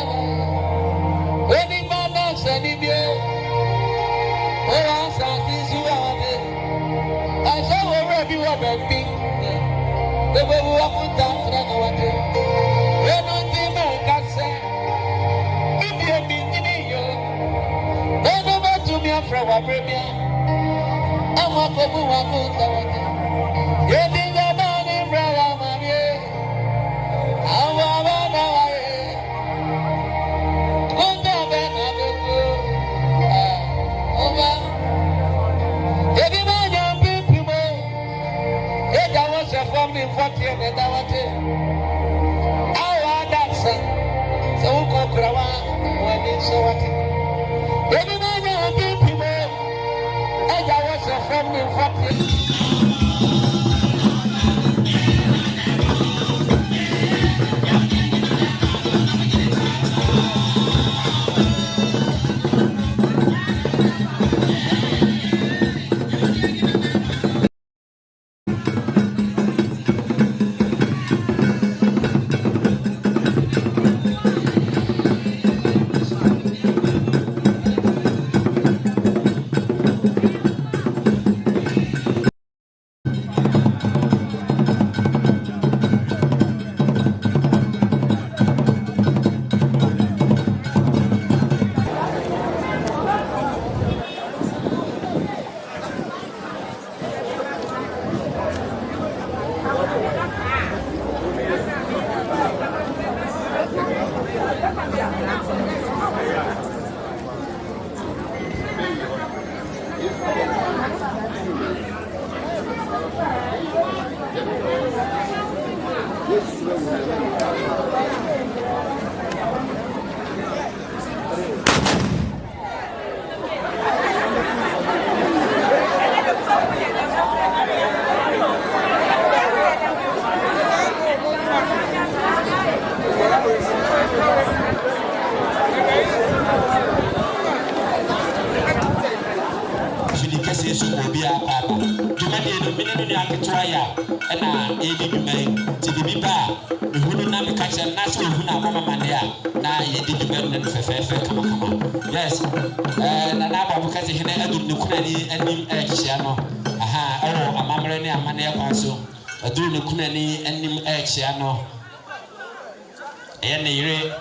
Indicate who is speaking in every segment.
Speaker 1: Any man else, any beer. What else is you are there? I saw already what I think. The way we walk down to the water. When I think I can say, if you're beginning you, then over to me from a premier. I'm a couple of water. You think I'm on in Brother Mammy? I'm Yes, and I'm because he had to do any action. Aha, oh, a mamma and a man also. A do the Kunani and action. Any rate,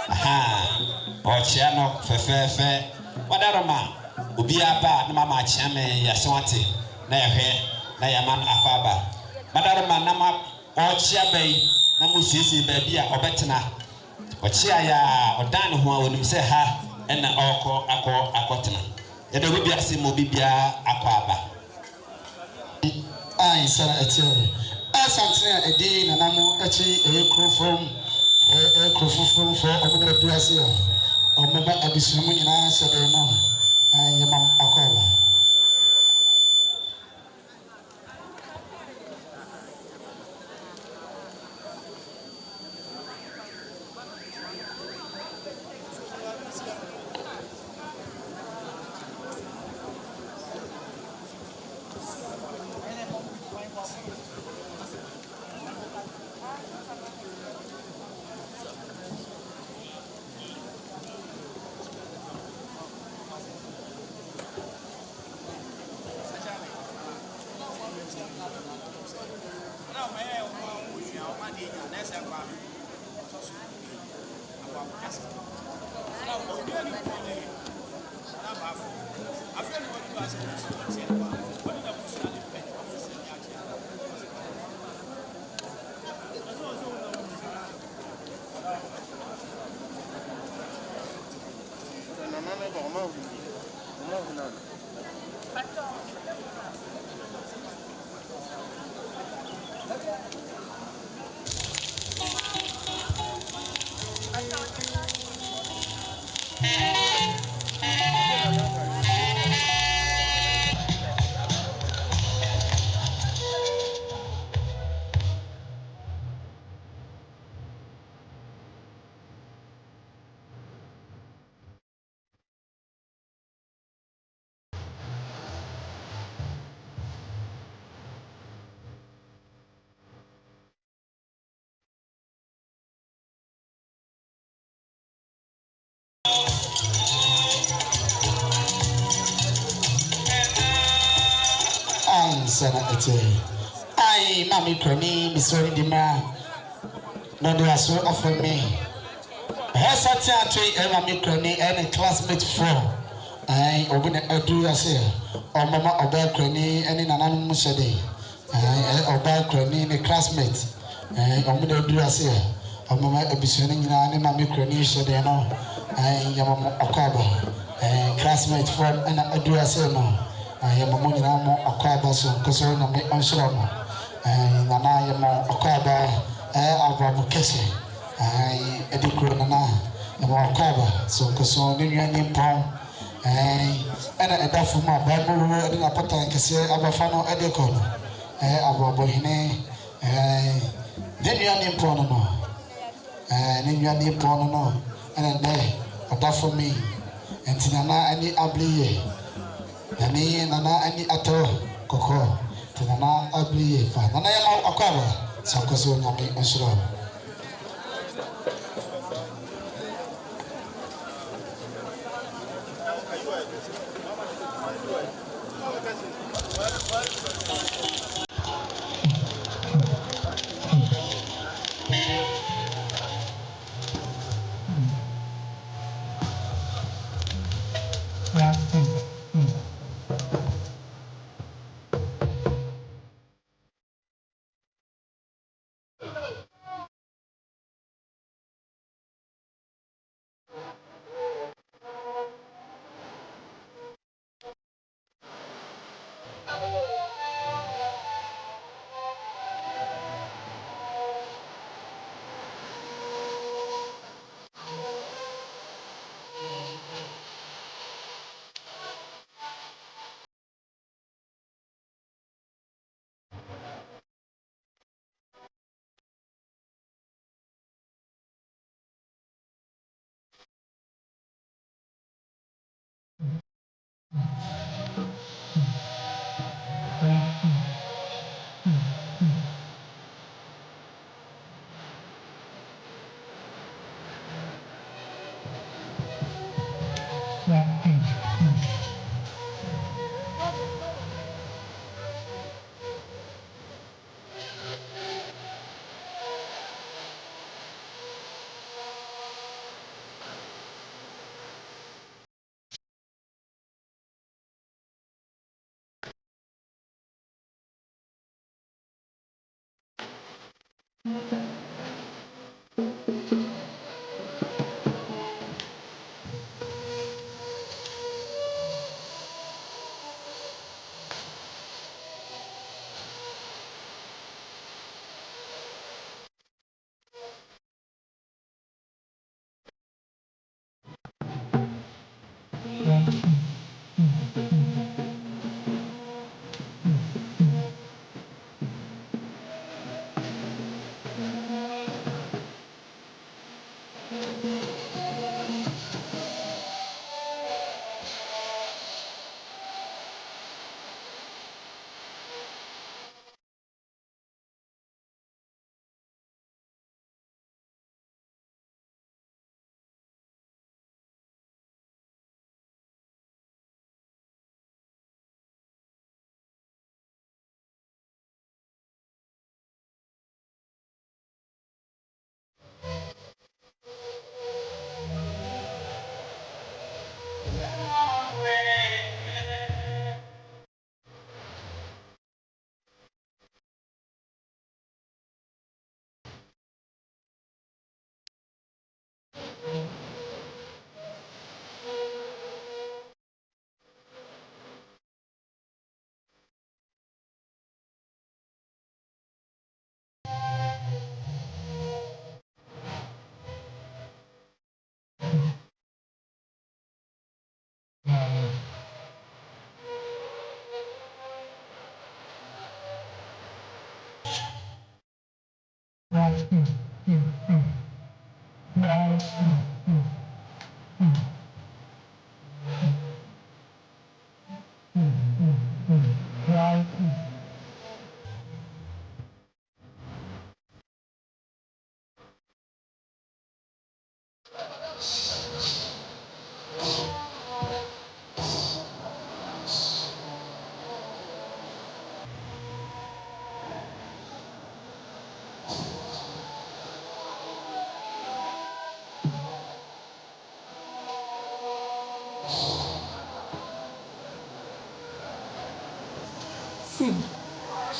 Speaker 1: aha, or Chiano, fair. Whatever man, Ubia ba, Mamma Chame, Yaswati, Nayahe, Nayaman Akaba. Madama Nama, or Chiabe, Namusisi, baby, or Bettina. Or Chia, or Dan, who would say ha. Ena akotena yede we bia se mo bibia akwaba ai sara etie asantena edi nanamo echi ekrofom ekrofofom fo obere duase o meba adisumu nyina sebe no yemam akwaba
Speaker 2: Sana ete. Ai mami kroni misori di ma. No do aso offer me. Hesa teatre e mami kroni and classmate for. Ai obi na adu ase. O mama oba kroni ene nananom hyede. Ai oba kroni ne classmate. Ai omo na adu ase. O mama ebisuane nyina ne mami kroni hyede no. Ai yamama akaba. Classmate from and adu ase no. I am a money now, a crab, so concern of me on Shalom. And I am a crab, of Kessy. I educate Nana, and more crab, so concern in your name, Paul. And a duff for my Bible, and a pattern can say, Abafano Edicon, Ababohine, then your name, Pono, and in your name, Pono, and then a duff for me, and Tinana any abli. Nani nana ani ato koko tinana abliye fa nana ya akwaba sankoso nyame nsoro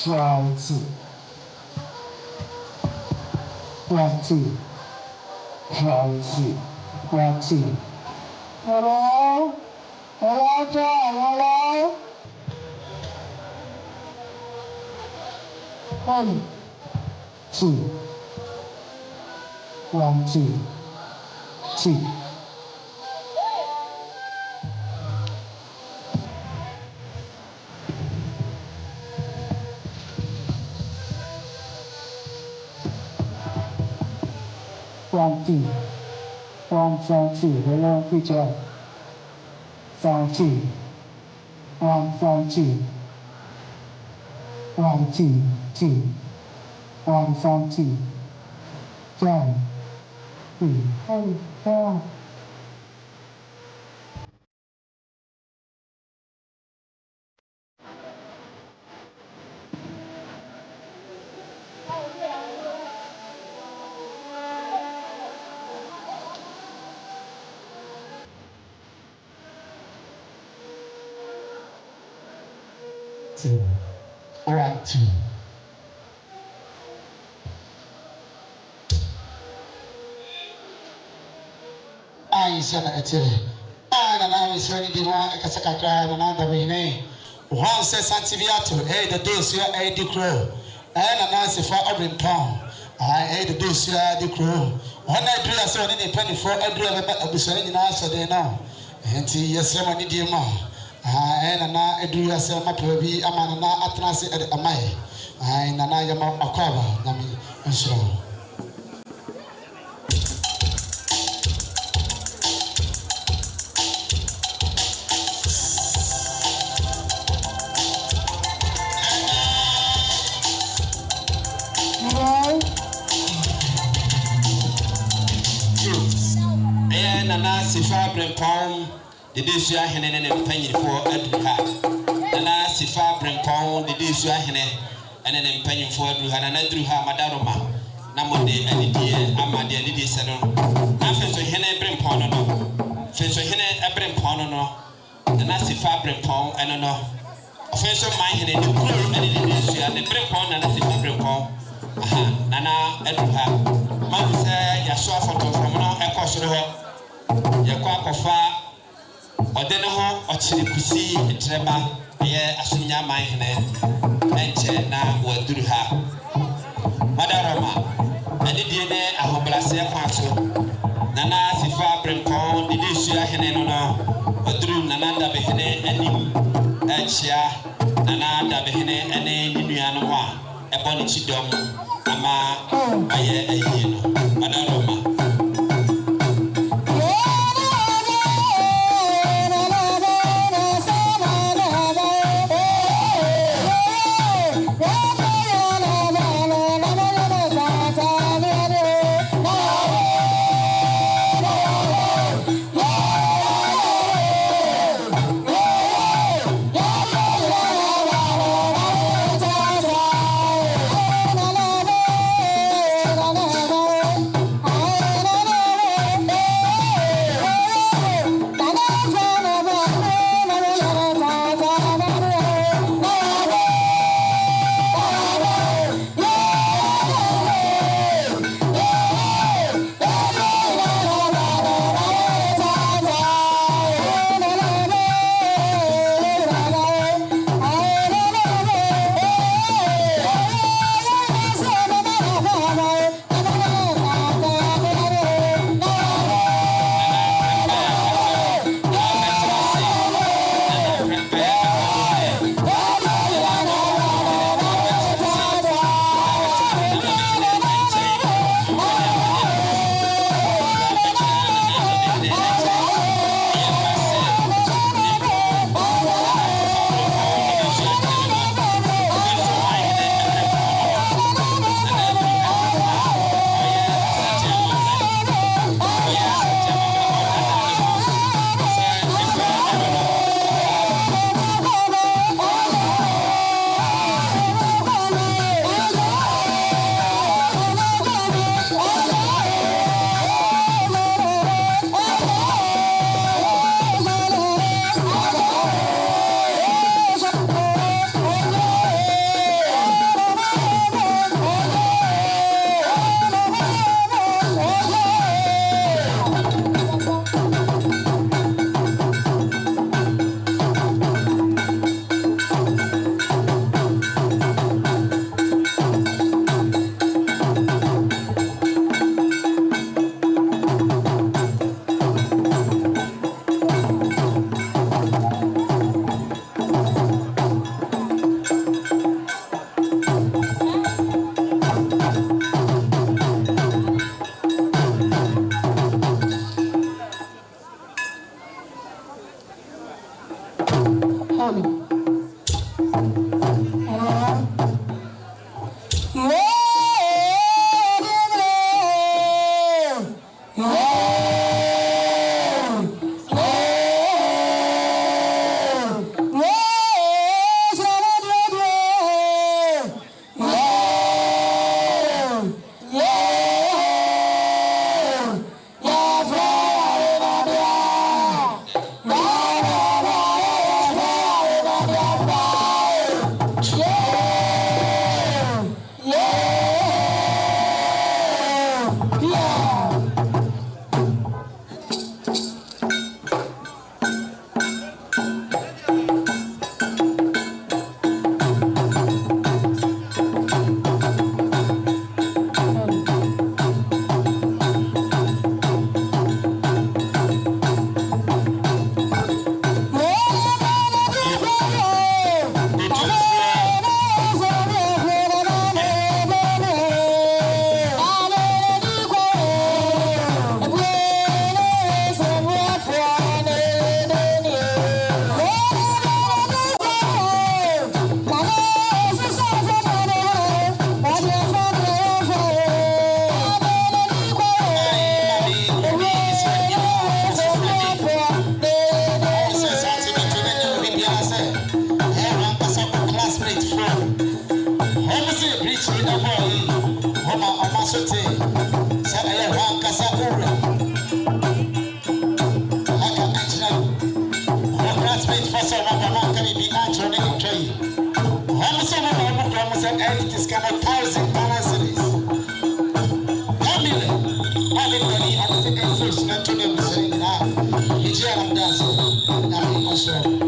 Speaker 2: Round two. Round two. Round two. Round two. Hello? Hello, John. Hello? 1, 2. 1, 2. 2. Round two. Round two. Hello, good job. Round two. Round two. Round two. Two. Round two. Down. 3. Down. Two. Round two. I said it. And I was ready to Casacatra and another way. One says Santiviato, the dose here, the crow, and a nice for every pound. I ate the dose here, the crow. One I drew a son in a penny for I drew a beside in answer there now. And yes, someone need you more. And I drew a son, my baby, a man, Atlantic at a mile. I and I am a cover, Nami, and so.
Speaker 3: Nana Sifa Brempong, the Disha Hene and Penny for Edruha. Nana Sifa Brempong, the Disha Hene and an Penny for Edruha and Edruha Madaroma. Namode and the dear Amadia Lady Saddle. After so Hene Brempono, Fenso Hene Ebrempono, the Nasifa Brempong, and no. Offensive my Hene, the crew and the Disha, the Brempong and the Sifa Brempong. Aha, Nana Edruha. Mama said, Yasua photo from no echo. Yakwa kofa odene ho ochire kusi etreba ye asunya man hene enche na waduru ha madaroma ene die ne ahoblase kwaso nana sifa brempon de desua hene no waduru nana da behene anim echia nana da behene ene ninua no a eboni chidom ama aye ayi no madaroma.
Speaker 2: said entities can 1,000 Ghana cedis. Family, everybody, I think I'm first not to them saying now. It's here I'm dancing. I'm also.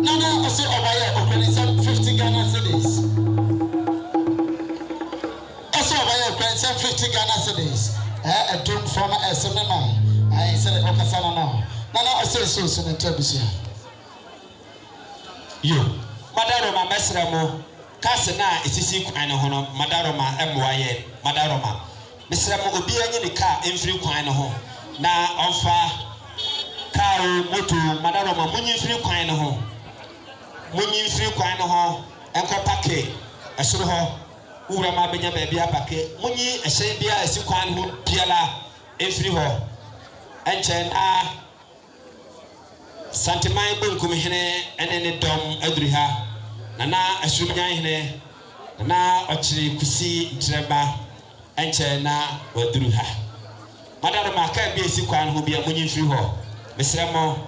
Speaker 2: Nana also Obaya Ukrainian 50 Ghana cedis. Also Obaya Ukrainian 50 Ghana cedis. A doom from a cinema. I said Okasana now. Nana also so in Tebusia.
Speaker 3: yo madaroma mesremo kasena esisi kwan no ho no madaroma emwaye madaroma mesremo obi anyi ne ka emfiri kwan no ho na onfa ka moto madaroma munyi mfiri kwan no ho enko pake esoro ho ura ma benya ba bia pake munyi ehye bia esi kwan ho piala emfiri ho enchen a santimai bunkum hene enene dom aduriha nana asumnya hene nana ochiri kusi ntreba enche na waduruha madaroma ka bi esi kwan ho bia munyi mfiri ho mesremo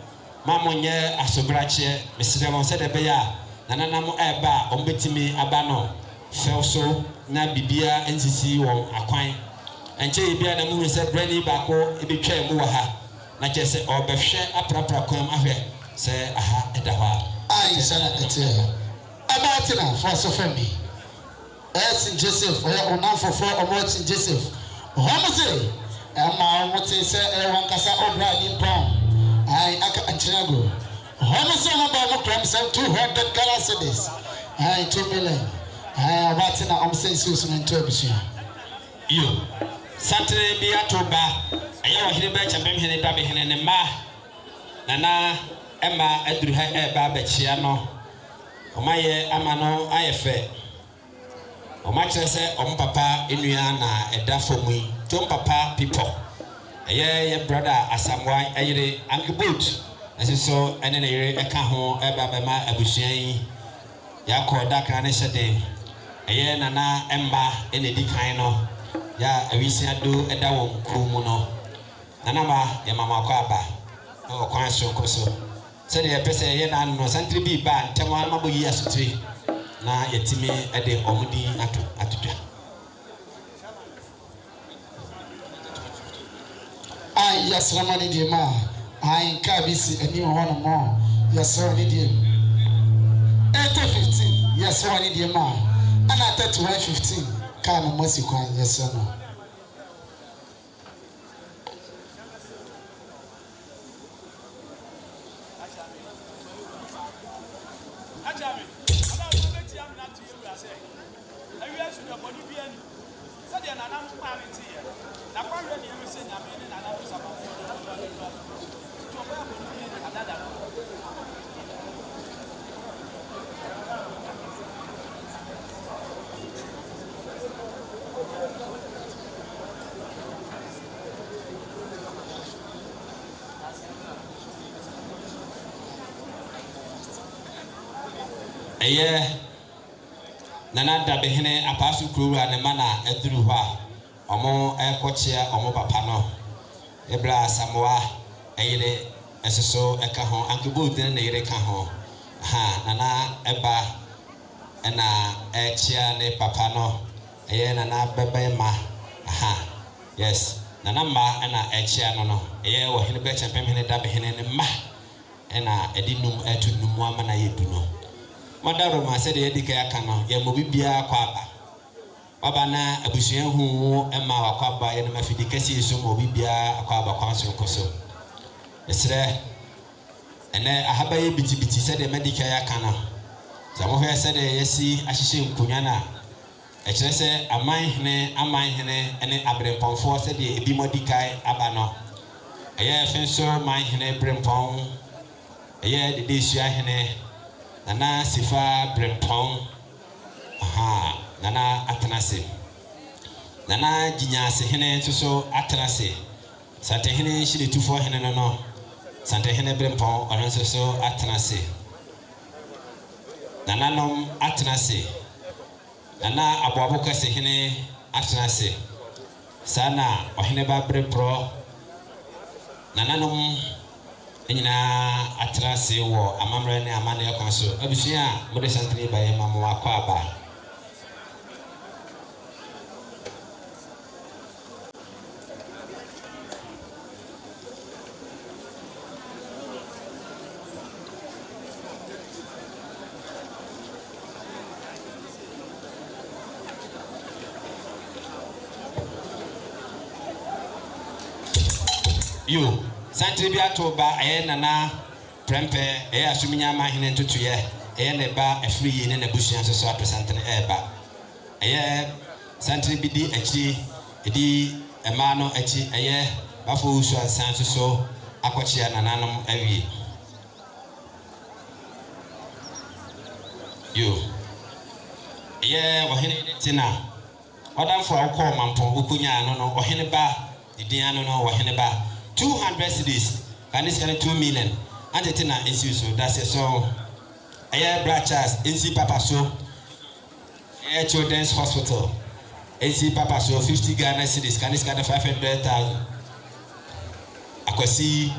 Speaker 3: mamonye asobrache mesremo se de beya nana nam eba ombetimi aba no felso na bibia ensisi won akwan enche bia na mu se brani bako ebetwa mu wa ha na chese obehwe aprapra kwam ahwe se aha edawa
Speaker 2: ai sana etia abatina for so family St. Joseph or onafofo omotin Joseph homose ama omotin se wan kasa obra ni pon ai aka anchinago homose mo ba mo kram se 200 Ghana cedis ai 2 million ai abatina omse isusu nto abusua
Speaker 3: yo santre bi atoba aye wo hire ba chambem hene dabe hene ne ma nana ema aduru ha eba ba chia no omaye ama no ayefe omachese ompapa enua na eda fomu tom papa people ye brother asamwa ayire angibot asiso ene ne yire eka ho eba ba ma abusua yi yakoda kan ne hyeden eye nana emba ene dikan no ya awisi ado eda won kumu no nana ma ya mama kwa aba o kwan so koso se de pese ye na no santri bi ba ntema ma bo yi asutri na yetimi ede omudi atudwa
Speaker 2: ai yasrama ni die ma ai ka bisi ani ho no mo yasrama ni die 815 yasrama ni die ma ana 3115 ka no mosi kwan yasrama
Speaker 3: eye nana dabe hene apasu kruwa ne mana eduru hwa omo ekochia omo papa no ebra samoa eyire eseso eka ho ankibo din ne yire ka ho ha nana eba na echia ne papa no eye nana bebe ma ha yes nana ma na echia no eye wo hene be champem hene dabe hene ne ma na edinum etunum ama na yedu no madaroma se de yedika yaka no ye mo bibia kwa aba na abusua hu ema wakwaba ye na mafidi kasi so mo bibia kwa aba kwa so koso esre ene ahaba ye bitibiti se de medika yaka no za mo hwe se de yesi ahyehye nkunya na ekire se aman hene ene abremponfo se de ebi modikai aba no eye fenso man hene brempon eye de desua hene nana sifa brempon aha nana atenase nana jinyase hene so atenase sante hene shiri tufo hene no sante hene brempon ono so atenase nana nom atenase nana aboabo kase hene atenase sana ohene ba brempro nana nom enyina atrase wo amamre ne amane yakwan so abusua mode santri ba ye mamo akwa aba yo santri bi atoba nana prempe asumnya ma hene ntutuye ɛyɛ ne ba afiri yi ne n'abusua nso so apresente no ɛreba ɛyɛ santene bi di akyi ɛdi ɛmaa no akyi ɛyɛ bafo wusu ansan nso so akɔkyea nananom awie yo ɛyɛ ɔhene tina ɔdamfo a wokɔ ɔmampo wokonyaa no no ɔhene ba didin ano no ɔhene ba 200 cedis kane sika no 2 million antete na ɛnsi so dasɛ so ɛyɛ brachas ɛnsi papa so ɛyɛ children's hospital ɛnsi papa so 50 Ghana cedis kane sika no 500,000 akwasi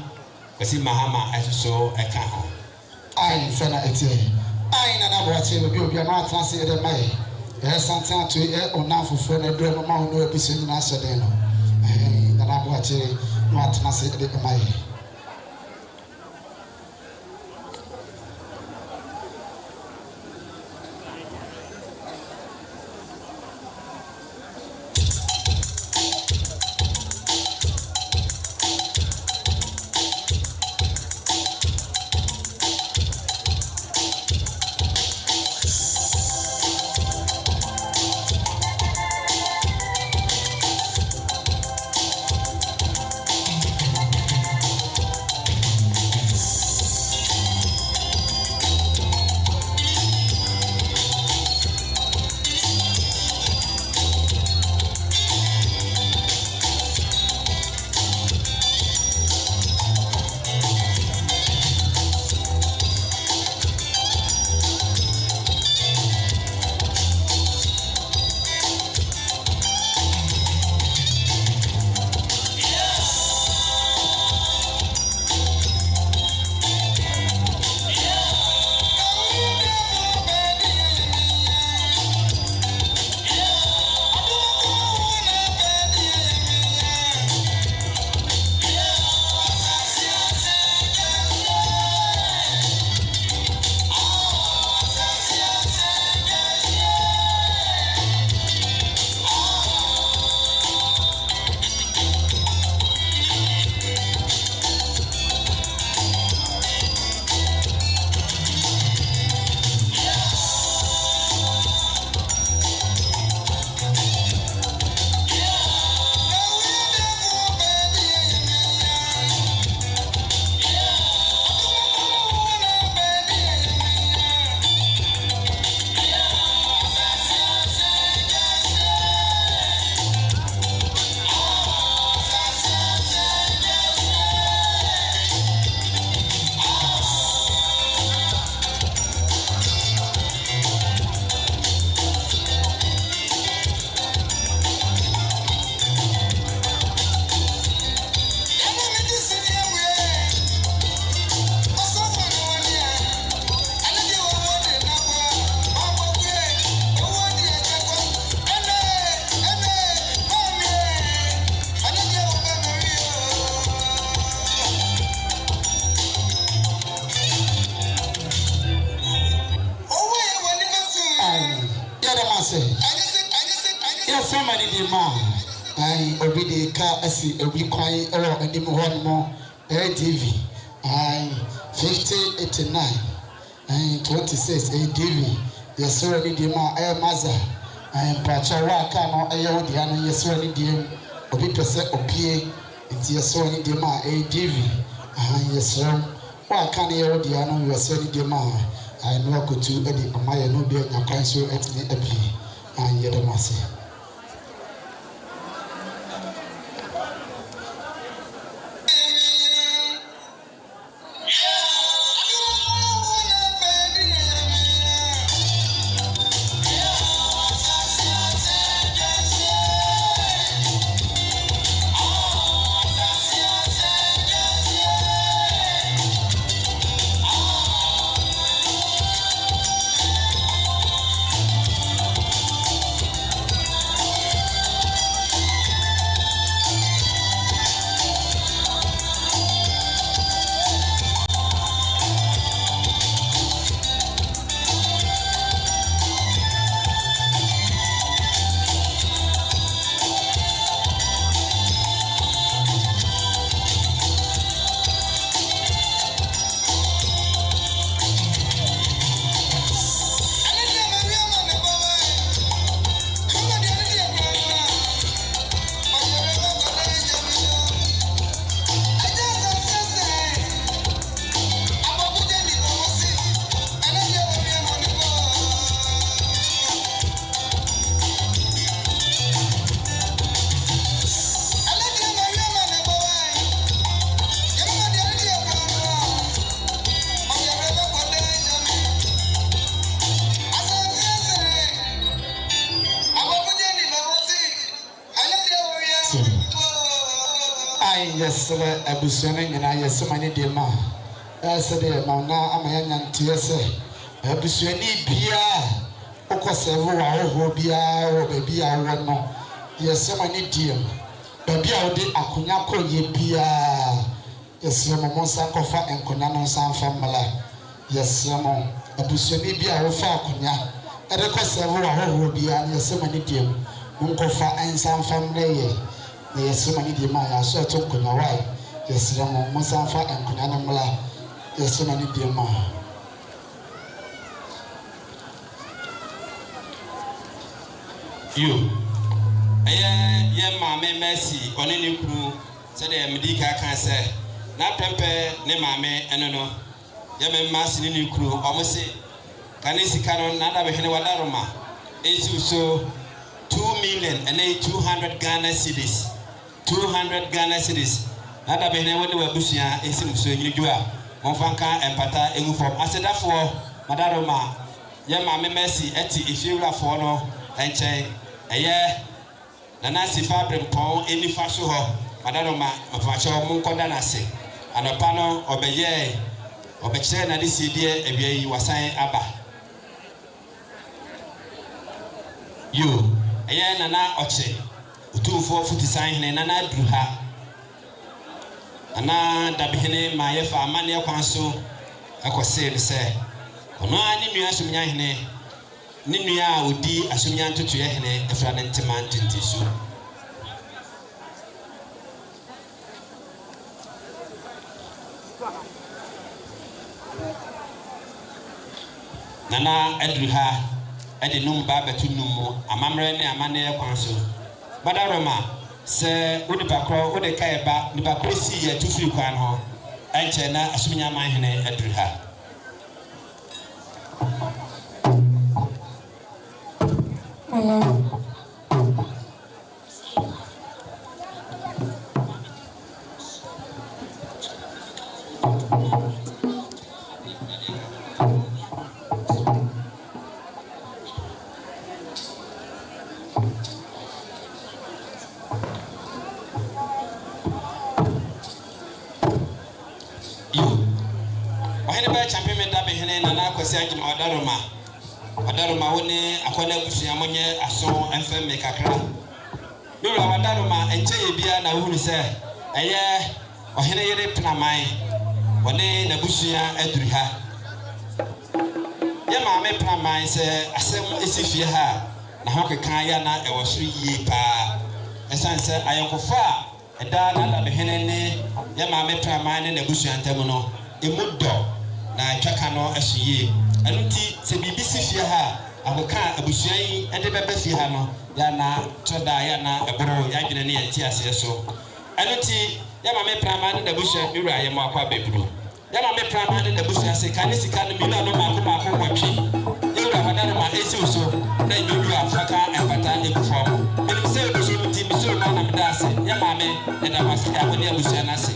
Speaker 3: mahama ɛso so ɛka ho
Speaker 2: ai fɛna ɛtie ai na na boache no bi obi na atase ɛde mai santen ato ɔna foforɔ na duro mama ho no ebiso nyina ahyɛden no na na boache no atase ɛde mai Yes, somebody did man. I already car asi every cry or any more TV. I 5089 and 26 ADV. Yes, already the man I am Maza. I am Pachawa Kano Ayodiana. Yes, already the Obi Pese Opie. It's yes, already the man ADV. Yes, sir. Why can't Ayodiana? Yes, already the man. I know I could do any of my no being a council at me a plea. And yet, I must say. I yes abusane nyina yes mani de ma ese de ma na amanya ntiese abusane bia okose wo aho bia wo ba bia wo no yes mani de ba bia wo de akonya koye bia yes mo monsa kofa enkonya no sanfa mala yes mo abusane bia wo fa akonya ede kose wo aho bia yes mani de mo kofa ensanfa mleye yes mani de ma ya so to konya wai yes mo monsa fa enkonya no mala yes mani de ma
Speaker 3: you ye maame Mercy one ne kru se de medika kan se na pempe ne maame eno no ye me Mercy ne kru omo se kan sika no na da be hene wadaroma esu so 2,200,000 Ghana cedis 200 Ghana cedis na da be hene wode wabusia esim so nyidua monfanka empata egu fom asedafo madaroma ye maame Mercy eti efiewrafo no enchen eye nana sifa brempon enifa so ho madaroma mafacho monkoda na se anopa no obekire na de sidie ewia yi wasan aba yo eye nana oche utumfo futisan hene nana druha ana dabihene ma ye fa amane kwanso akose se ono ani nua somnya hene ni nua odi asomnya ntoto ye hene efra ne ntema ntintisu nana adruha ade numba betu numu amamre ne amane kwanso badaroma se odi bakro odi kaeba ni bakro si ye tufi kwan ho enche na asomnya man hene adruha champion da be hene nana akwasi agim wadaroma woni akwana busua monye aso enfeme kakra dora wadaroma enche ye bia na huru se eye ohene yere pnaman woni na busua aduri ha ye maame pnaman se asem esifie ha na hokekan ya na ewoso yie pa esanse ayenkofa eda na da be hene ne ye maame pnaman ne na busua ntam no emudo na twaka no ahye anuti se bibisi fie ha aboka abusuan ende bebe fie ha no ya na toda ya na eboro ya gine ne yati ase so anuti ya mame prama ne abusuan ewura ya mo akwa beburu ya mame prama ne abusuan se kan sika no mi na no mako kwatwe ewura badana ma esi so na nyodu afaka empata ekufom enim se obusuan ti mi so na na mdase ya mame ne da wasika ko ne abusuan na se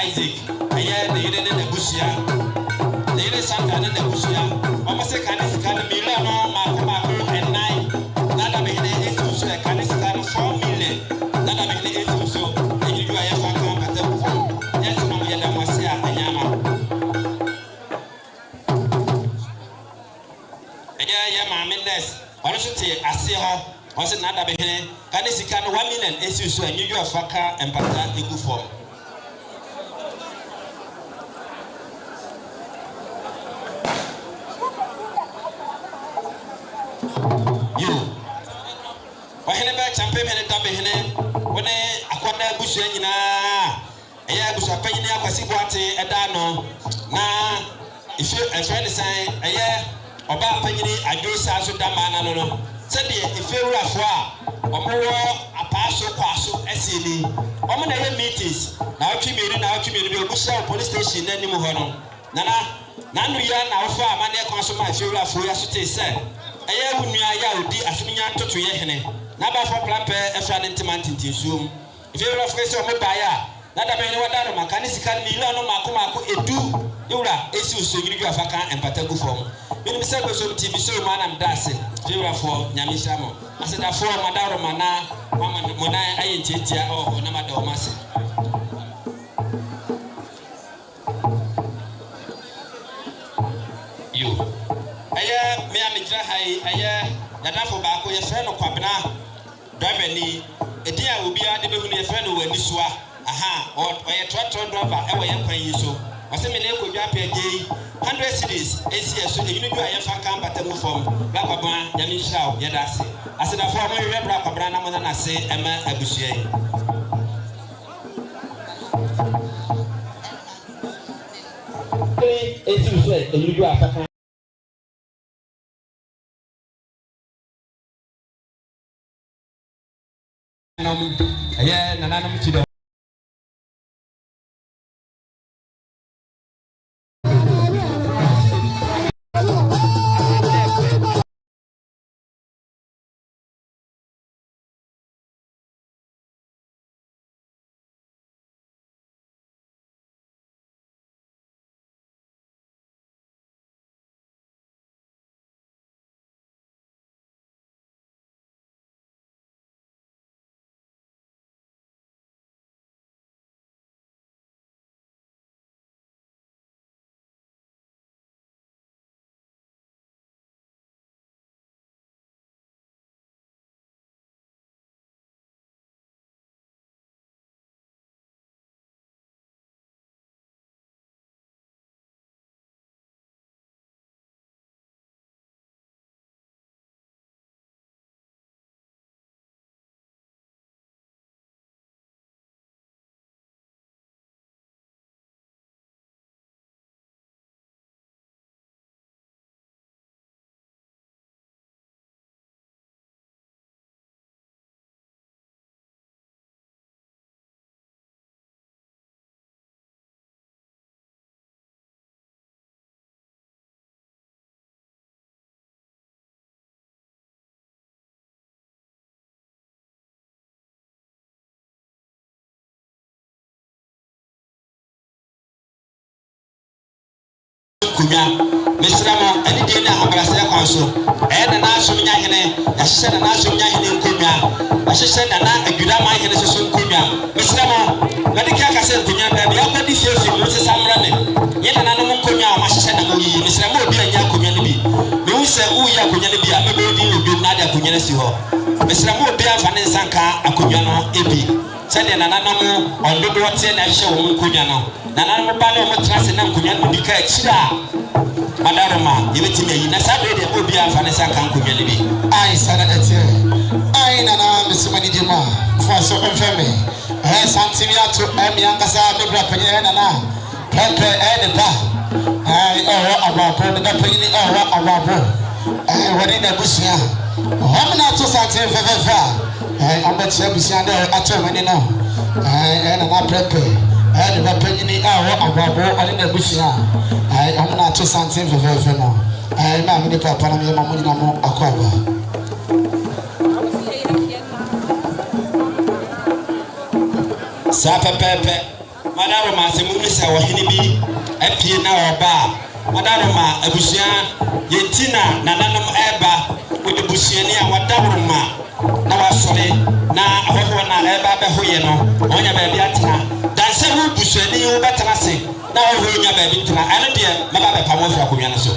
Speaker 3: Isaac aya de yire ne busia de yire santa ne busia o ma se kanisa kan mila no ma enai nada me ne esu so kanisa kan 4 million nada me ne esu so ejuju aya fa kan pata fo yes no ya da masia anyama ya ma mindes wano so te ase ho o se nada me ne kanisa kan 1 million esu so ejuju afa ka empata egu fo champion hene tabe hene wone akwada busua nyina eya busua panyine akwasi boate eda no na efre san eya oba panyine adwosa so dama na no se de efewurafo a omowo apaso kwaso esini omo na ye meetings na otwimiri bi obusa police station na nim ho no nanu ya na ofa amane kwaso ma efewurafo ya so te se eya wunua ya odi asomnya toto ye hene na ba for plan pe efra ne ntima ntintinsuom efewurafo se omo ba ya na da bɛn wada no maka ne sika million no mako edu ewura esi osogiri bi afaka empata gu fam menim sɛ gbeso TV so ma na mdase ewura fo nyame hyamo aseda fo madaro mana mama mo na aye ntiatia na mada o mase yo aya me amejira hai aya yadafo baako ye frɛ no kwabena driver ni edi a obi a de behunu ye frɛ no wani soa aha oye tractor driver e wo ye kwan yi so ose me na ekodwa pɛgye 100 cities esi eso eyinu bi a ye fa kan patamu fom la kwabena nyame hyiraw ye dase aseda fo mo hwehwɛ bra kwabena na mo na se ema abusua yi esi so eyinu bi a fa kan aye nananum chido kunya mesramo ani de na abrase kwanso na na asom nya hene ya hye na asom nya hene nkunya ya hye na na adwura ma hene so nkunya mesramo na de ka kase nkunya da ya kwadi fiefi mo se samra ne ye na na no nkunya ma hye na mo yi mesramo obi anya kunya ne bi me hu se u ya kunya ne bi a me be di obi na de kunya ne si ho mesramo obi afa ne nsanka akunya no ebi sɛdeɛ nananamu ɔndodo ɔte na ɛhyɛ wɔn nkunya no nananamu ba na wɔn tena se na nkunya no bi ka akyire a madaroma yɛbɛtumi ayi na saa bɛyɛ deɛ obi afa ne sa nka nkunya no bi
Speaker 2: ai sana ɛteɛ ai nana mesimani di ma fa so mfɛ me santimi ato mi ankasa mebra panyin nana pɛpɛ ne ba ai ɔwɔ ababo ne ba panyin ɔwɔ ababo wɔde na busua wɔn na to santimi fɛfɛɛfɛ ambatia busia de atwemani no na na prepe de ba panyini awo ababo ade na busia amna to santin fefefe no ma me papa na me mamu nyina mo akwaba
Speaker 3: sa pepepe madaroma se mu misa wo hene bi apie na oba madaroma abusia yentina nananom eba wo de busiani a wadaroma na wasore na ahoho na eba be hoye no onya ba bia tena danse hu busuani hu betena se na ahoho nya ba bi tena ane de maba be pamo hwa konwa no so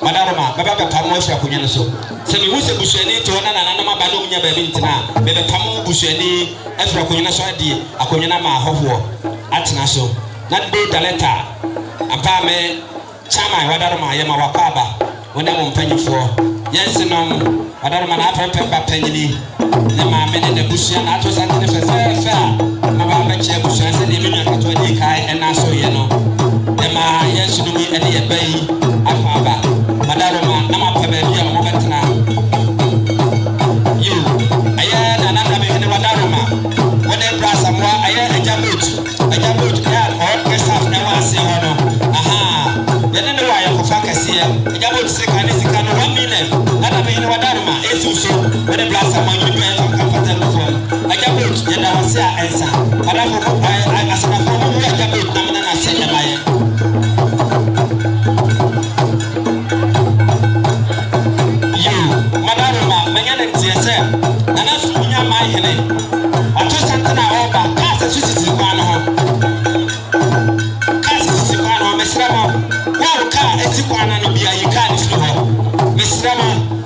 Speaker 3: madaroma maba be pamo hwa konwa no so se mi hu se busuani to na nananom aba no nya ba bi tena be be pamo busuani afra konwa no so ade akonwa na ma ahoho atena so na de daleta ampa me chama wadaroma ye ma wakwaba wona mo mpanyifo yensinom madaroma na apepe ba panyini ne ma me ne busia na ato sante ne fefe ma ba ba che busia se ne menua ka to di kai na so ye no ne ma yensinom ni ene ye bai afa ba madaroma na ma pa ba bia mo betena you aya na na be ne madaroma wona brasa mo aya ajabot ya o kesaf ne wa se ho no aha yene ne wa ya ko fa kase ya ajabot se kan se kan 1 million na be ne wadaroma esuso wona brasa mo nyu be to ka fata no fo ajabot ya da wase a ensa adafo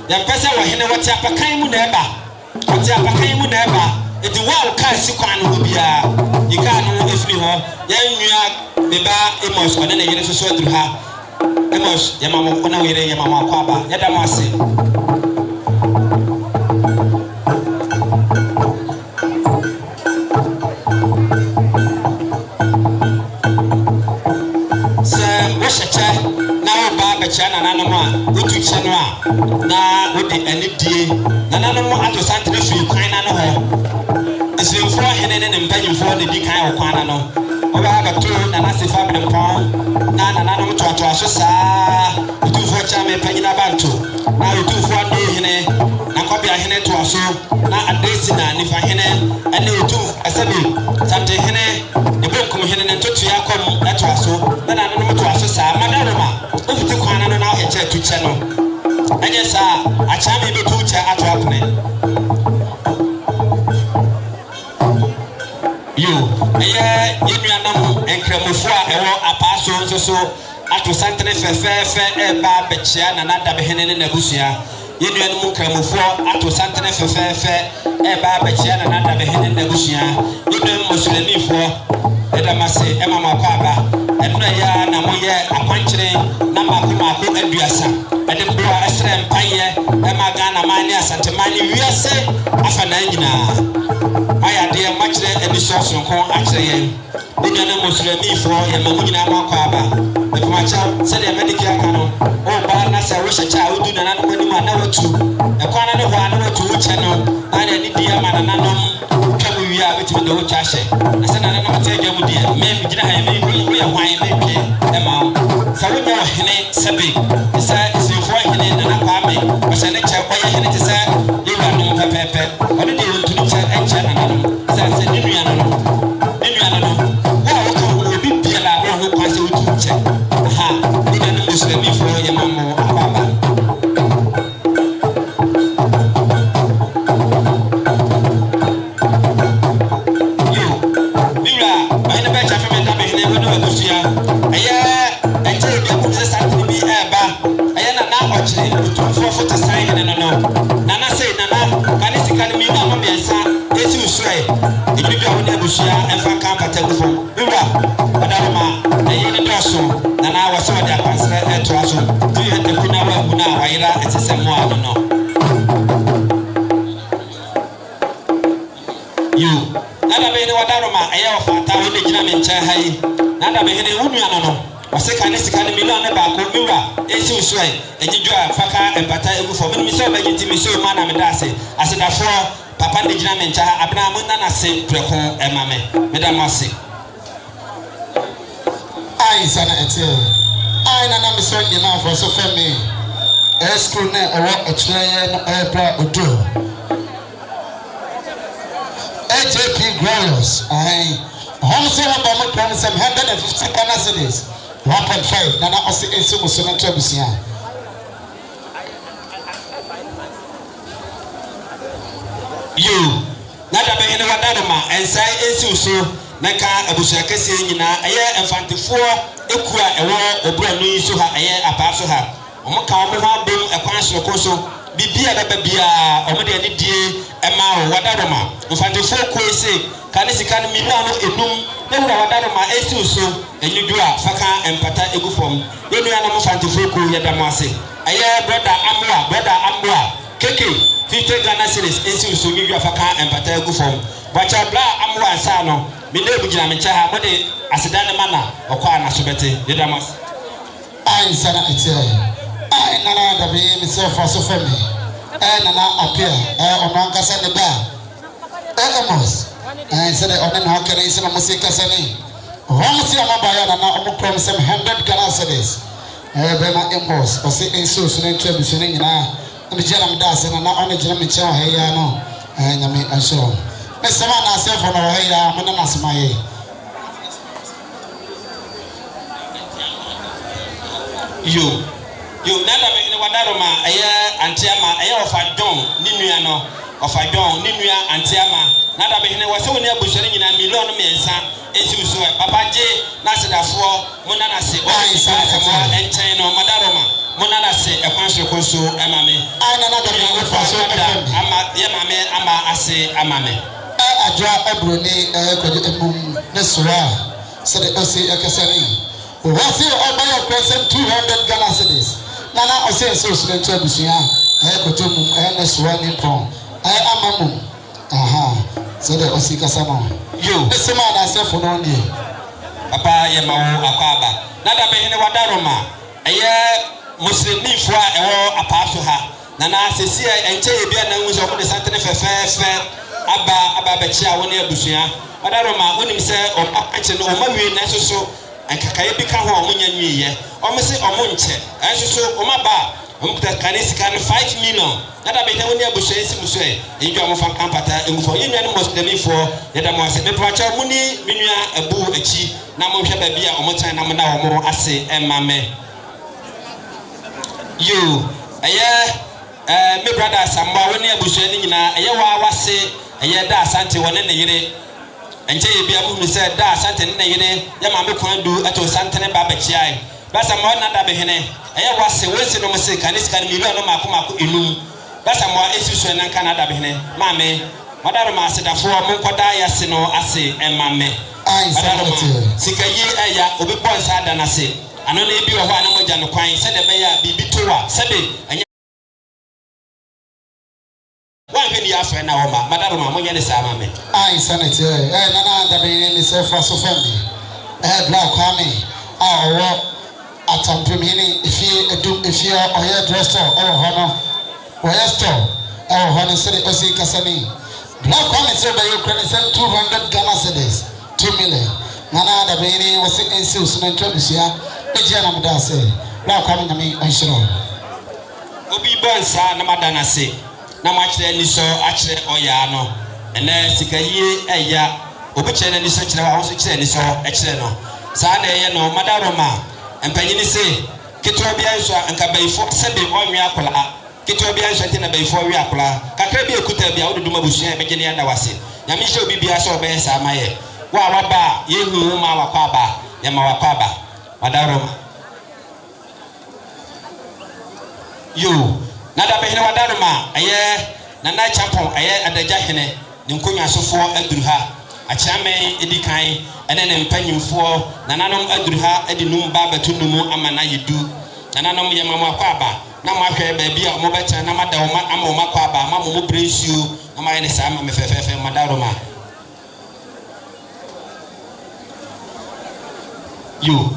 Speaker 3: pesa wɔ hene wɔte apakan mu na ɛba wɔte apakan mu na ɛba eti wow kaa si kwan no bia yi kaa no efiri hɔ yɛn nua beba Amos ɔne ne yere soso aduru ha Amos yɛma mo na wo yere yɛma mo akɔ aba yɛda mo ase nananom a wotu kyɛ no a na wode anidie nananom ato santere firi kwan na no hɔ esiremfoɔ hene ne mpanyimfoɔ ne di kan wɔ kwan na no ɔbɛha bɛto nanase fa berempɔn na nananom toatoa so saa otumfoɔ kyɛ me panyina banto na otumfoɔ ado hene na kɔbea hene toa so na adesi na nifa hene ɛne otum ɛsɛbi sante hene ne bonkum hene ne ntotoa kɔm ɛtoa so na nananom toa so saa madaroma ofiti kwana no na eche tuche no enye saa achame be tuche ato apne yo eye yenuanam enkramofo a ewo apaso nsoso ato santere fefefe eba bechia na nada behene ne nabusua yenuanam enkramofo ato santere fefefe eba bechia na nada behene ne nabusua yenuanam musulanifo edamase ema makwaba enuna ya na moye akwankyere na makomako aduasa ede bua esre mpaye ema Ghana mani asante mani wiase afa na nyina aya de makyere edi sosonko akyere yen ede na musulamifo ya mamu nyina makwaba efumacha se de medical aka no o ba na se wo hyecha odu na nanom anim na watu ekwana ne ho ana watu uche no na de di ya mana nanom twamu wi a betimi de wo kyahye na se na nanom te gya mu die me gina ha me wo ya hwan me pie ema sa wo nya hene sebe sa isifo hene na na kwa me o se ne che o ya hene te sa yewa no pepepe o de ontunu che enche na nanom sa se ni nua no wa wo ko obi bia la wo ho kwase wo tu che ha ni na muslimifo ya mamo ababa nada behene wunuano no waseka ne sika ne million ne ba ko miwa esi usoi ejidwa faka empata egufo me so ba yiti me so ma na me dase asedafo papa ne gina me ncha abna mo na se preko emame me da mase
Speaker 2: ai sana etie ai na me so gina for so femi school na ewo ekyereye no ebra odo AJP Glorious ai Homse wa mo promise 150 Ghana cedis 1.5 na osi ensu muso na trabusia
Speaker 3: you nada behene wadaroma ensai ensu so na ka abusia kese nyina eye emfantefo ekua ewo obura no yi so ha eye apa so ha omo ka omo ha bem ekwan soroko so bibia baba bia omo de ani die ema wadaroma emfantefo ko ese kane sika no million enum na wura wadaroma esi so enyudua faka empata egufom yenu ya na mo fantifo ko yeda mo ase eye brother amwa keke 50 Ghana cedis esi so nyudua faka empata egufom bacha bla amwa ansa no me na ebugina me cha mo de asedane mana okwa na sobete yeda mo
Speaker 2: ai sana etie ai nana da be me so for so femi nana apia ono ankasa ne ba Amos said on an organization of Musika Sani. Homsi Amabaya and now promise 100 Ghana cedis. Bema Amos, or say in so soon to be swimming now. And the General Das and now on the German chair, hey, no, and I mean, I saw. Mr. Man, I said for no hey, I'm an asmaye.
Speaker 3: You never been in Wadaroma, a year Antiama, a year of a John, Ninuano, of a John, Ninua, Antiama. Nada behene wase woni abushari nyina million mensa esi so papa je na sedafo mona na se o enchen no madaroma Monana say a conscious conso, amame.
Speaker 2: I know that
Speaker 3: ama yamame ama ase amame.
Speaker 2: I draw a bruni, Nesra, said the Ossi Akasani. Was here all by a present 200 Ghana cities. Nana Ossi and Social Trabusia, I could do and a swan prom. I am a moon. Aha, said the Ossi Casano. You, the same man I said for no year.
Speaker 3: Papa Yamao Akaba. Nada Behina Wadaroma. A year Muslim Nifra, a part of her. Nana Cecilia and Jay was over the Santa Fe. Abba Bechia, one year Busia. Wadaroma, when he said, or action or Marie Nasso, and Kakay become home when you year. Almost say Omunche, and so Omaba, Canis can 5 million. Nada Behina when you Bushes Musue, and you are from Campata, and for you Muslim for Yadamos, the Pacha Muni, Minia, a boo, a chi, Namo Shababia, Omota, Namana, more assay, and Mame. You, a year, my brother, some more near Bushen, a year I say, a year da Sante one in the year, and Jay Biabu said, da Sante in the year, Yamama can do at Santana Babachai. But some more not Abehene, a year was a Wilson of Messick, and this can be no Makumaku Ilum. But some more issues and Canada Behene, Mammy, Madame said, a 4 Monkodaya Sino, Ase, and Mammy. I said, Sikaye, Aya, Obi Boys had an assay. And only be a one of Jan Quine said a mayor be Bitua, Sabi, and one penny after an hour, Madame Moyan is Amame. I
Speaker 2: Senator, and another being is a first family. Black Army, our at some premium if you are hairdresser or honor, or store, or honor city Osi Casani. Black Army said by Ukraine sent 200 Ghana cities, 2 million. Nana the Beni was in Susan and Trabusia. Ejana mdase na kwa mimi anshiro
Speaker 3: obi bonsa na madana se na machire ni so achire oya no ene sikaye eya obi chire ni so chire wa so chire ni so echire no sa na eye no madaroma empanyini se kitwa bia nso anka bayfo sebe onwe akola kitwa bia nso tina bayfo wi akola kakra bi ekuta bia woduduma busu e begene anda wase nyame hye obi bia so be sa maye wa waba yehu ma wakwa ba yama wakwa ba Wadaroma. You, Nada Behina Wadaroma, a year, Nana Champon, a year at the Jahene, Ninkunya so for Edruha, a chame edikai, and then impenium for Nananum Edruha, Edinum Baba Tunumu, Amana you do, Nananum Yamama Kwaba, Namaka baby, Mobeta, Namadama, Amoma Kwaba, Mamu brings you, Namani Sama Mefefe, Madaroma. You.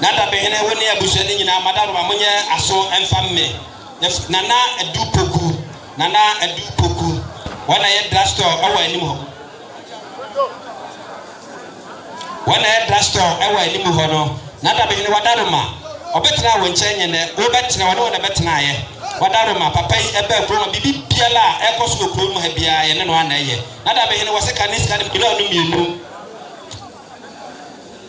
Speaker 3: Nada Behene when you are bushing in Madame Mamunya, Aso and Family. Nana a dupoku, Nana a dupoku. When I had Drastor, our anymore. When I had Drastor, our anymore. Nada Behene Wadaroma. Or better now when changing the Obetina, no one better now. Wadaroma, Papa, a bear from Bibi Piala, Echoes of Krum Hebia, and no one day. Nada Behene was a canis kind of below.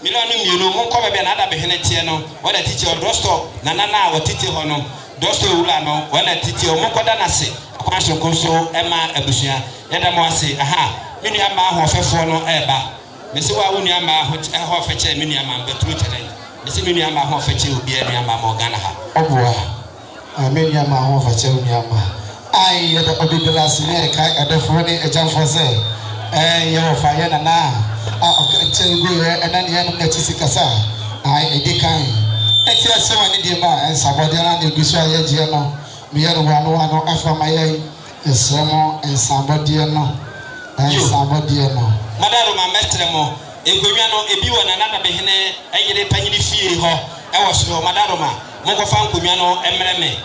Speaker 3: Milano Muno, Moncoba Benada Behenetiano, when a teacher of Dosto, Nana, or Titi Hono, Dosto Ulano, when a teacher of Mokodanasi, Passion Conso, Emma Ebusia, Edamoasi, aha, Miniama, Hofefono, Eba, Messiwa Uniama, which a Hofeche, Miniama, but Twittering, Missi Miniama, Hofeche, will be a Miama Morganaha.
Speaker 2: Oh, Miniama, Hofeche, Uniama. I, the Obibila Sine, at the Friday, a jump for sale. Your fire na. And then the end of the Tisicasa. I decline. It's a so many dema and Sabodiana, the Gusua Giano, Miano, after my Sermon and Sabodiano and Sabodiano.
Speaker 3: Madame Mestremo, Egumiano, Ebu and another Behene, a penny fee, I was no Madama, Mokofan Cumiano, Emreme.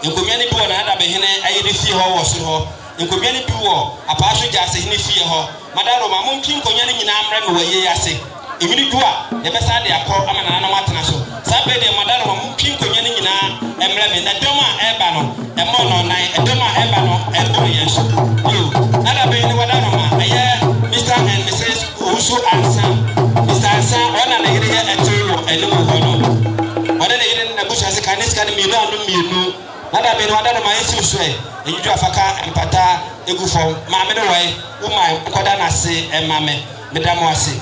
Speaker 3: Egumiani Bu and another Behene, a fee was her. Egumiani Bu, a passion just in the fee her. Madame Munkin Conyani in Amram, where ye are sick. If you do, the best idea called Amana Matanaso. Sabe de Madame Munkin Conyani in Amram, the Doma Ebano, a mono night, a Doma Ebano, and Boyens. You, Nada Bene Wadaroma, a year, Mr. and Mrs. Usu Ansa, Mr. Ansa, one and a year at 2 and no one. What are they in the bush as a canis can be no. Nada Bene Wadaroma is you and you do a faka and pata, a good for Mamma away, whom I Kodana say, and Mamma, Madame Wasi.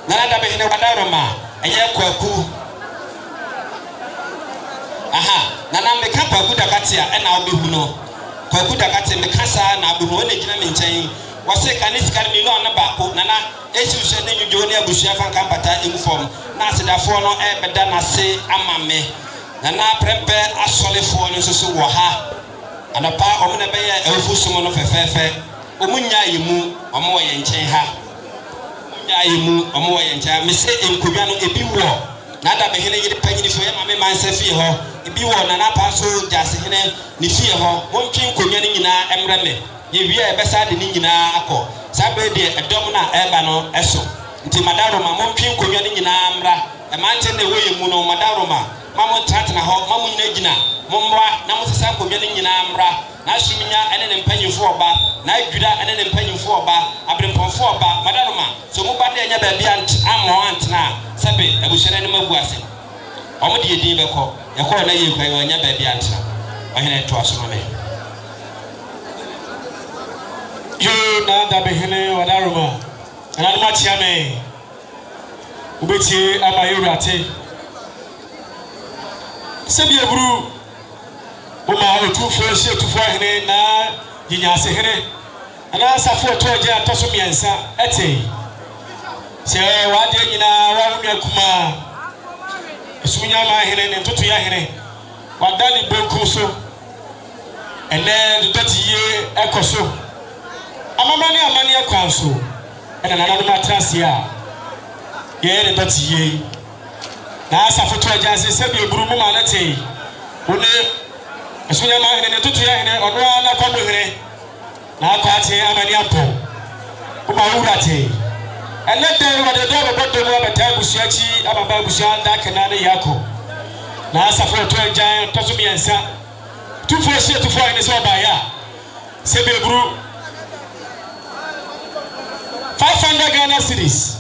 Speaker 3: Nada Behene Wadaroma, a year Kwaku. aha nana meka Kwaku Dakate a na obehu no Kwaku Dakate meka saa na obehu na gina me nkyɛn wase kanisika million na baako nana esi hwɛ ne nyudwo ne abusua fa nkampata egu fam na asedafo no beda na se ama me nana prempe asɔlefo no nso wɔ ha anapa ɔmo na bɛyɛ awufusum no fɛfɛɛfɛ ɔmo nya yimu ɔmo wɔ yɛn nkyɛn ha nya yimu ɔmo wɔ yɛn nkyɛn me se nkonnwa no ebi wɔ na da be hene yiri panyinifo yɛ ma me mansa fie hɔ ebi wɔ nana pa so jase hene ne fie hɔ wɔntwe nkonnwa no nyinaa emrɛ me ye wie ebesa de ne nyinaa akɔ sabe de edom na eba no eso nti madaroma montwe nkonnwa no nyinaa mra emante na ɛwɔ yɛ mu no madaroma mamo tratna hɔ mamo nyina gina mommra na mosesa nkonnwa no nyinaa mra na asumnya ene ne mpanyimfo ɔba na adwira ene ne mpanyimfo ɔba abrempɔnfo ɔba madaroma so mo ba de anya ba bia amɔ antena sabe abuhyɛne no magu ase ɔmo de yedin bɛkɔ yɛkɔ na yɛ kwan anya ba bia antena ɔhene to asoma me
Speaker 4: yo na da be hene wadaroma na no machia me ubetie ama yurate sebi eburu uma otufo hye otufo hene na yinyase hene ana safo to agye atoso miensa ete se wade nyina wahunu akuma esunya ma hene ne ntoto ya hene wadani benku so ene dotatiye ekoso amamani amani akwanso ena nana no matrase a ye ne dotatiye na asafo to agye ase sebi eburu mu ma nate one esunya ma hene ne ntoto ya hene ono na kwabo hene na akwate amani ampo kuma wurate elete wade do bodo mo beta busuachi amaba busua da kana ne yako na asafo to agyan to so miensa tufo hye tufo hene so ba ya sebi eburu 500 Ghana cedis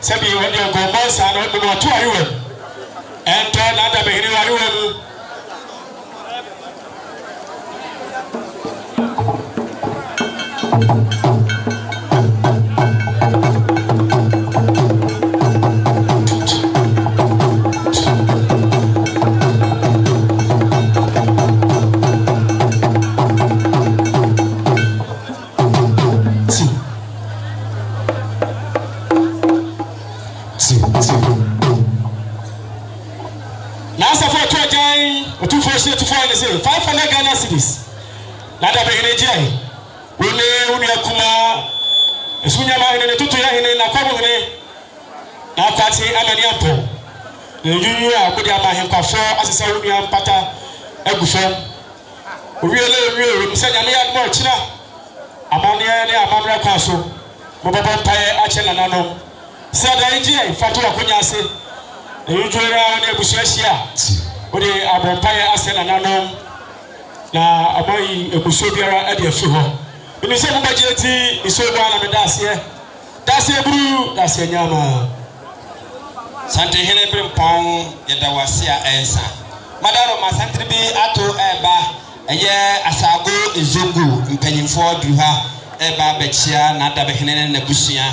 Speaker 4: sebi wade go mo sa no do to ariwe ento na da be hene ariwe mu to find is 500 Ghana cedis. Nada be hene jai. Uni akuma esunya ma hene tutu ya hene na kwabo hene. Na kwati amani ampo. Ne yuyu akodi ama henkafo asesa uni ampata egufo. Owiele msenya me ya mo china. Amani ne amamra kwaso. Mo baba mpae ache na nanom. Sada injie fatu akonya ase. Ne yuju ra ne busuahia. Ode abompaye asena nanom na abai ebuso biara ade afi ho inu se mo baje ti iso do ana me dasie buru dasie nyama
Speaker 3: sante hene brempon yeda wase a ensa madaro ma sante bi ato eba eye asago ezongu mpanyimfo duha eba bechia na da be hene na busua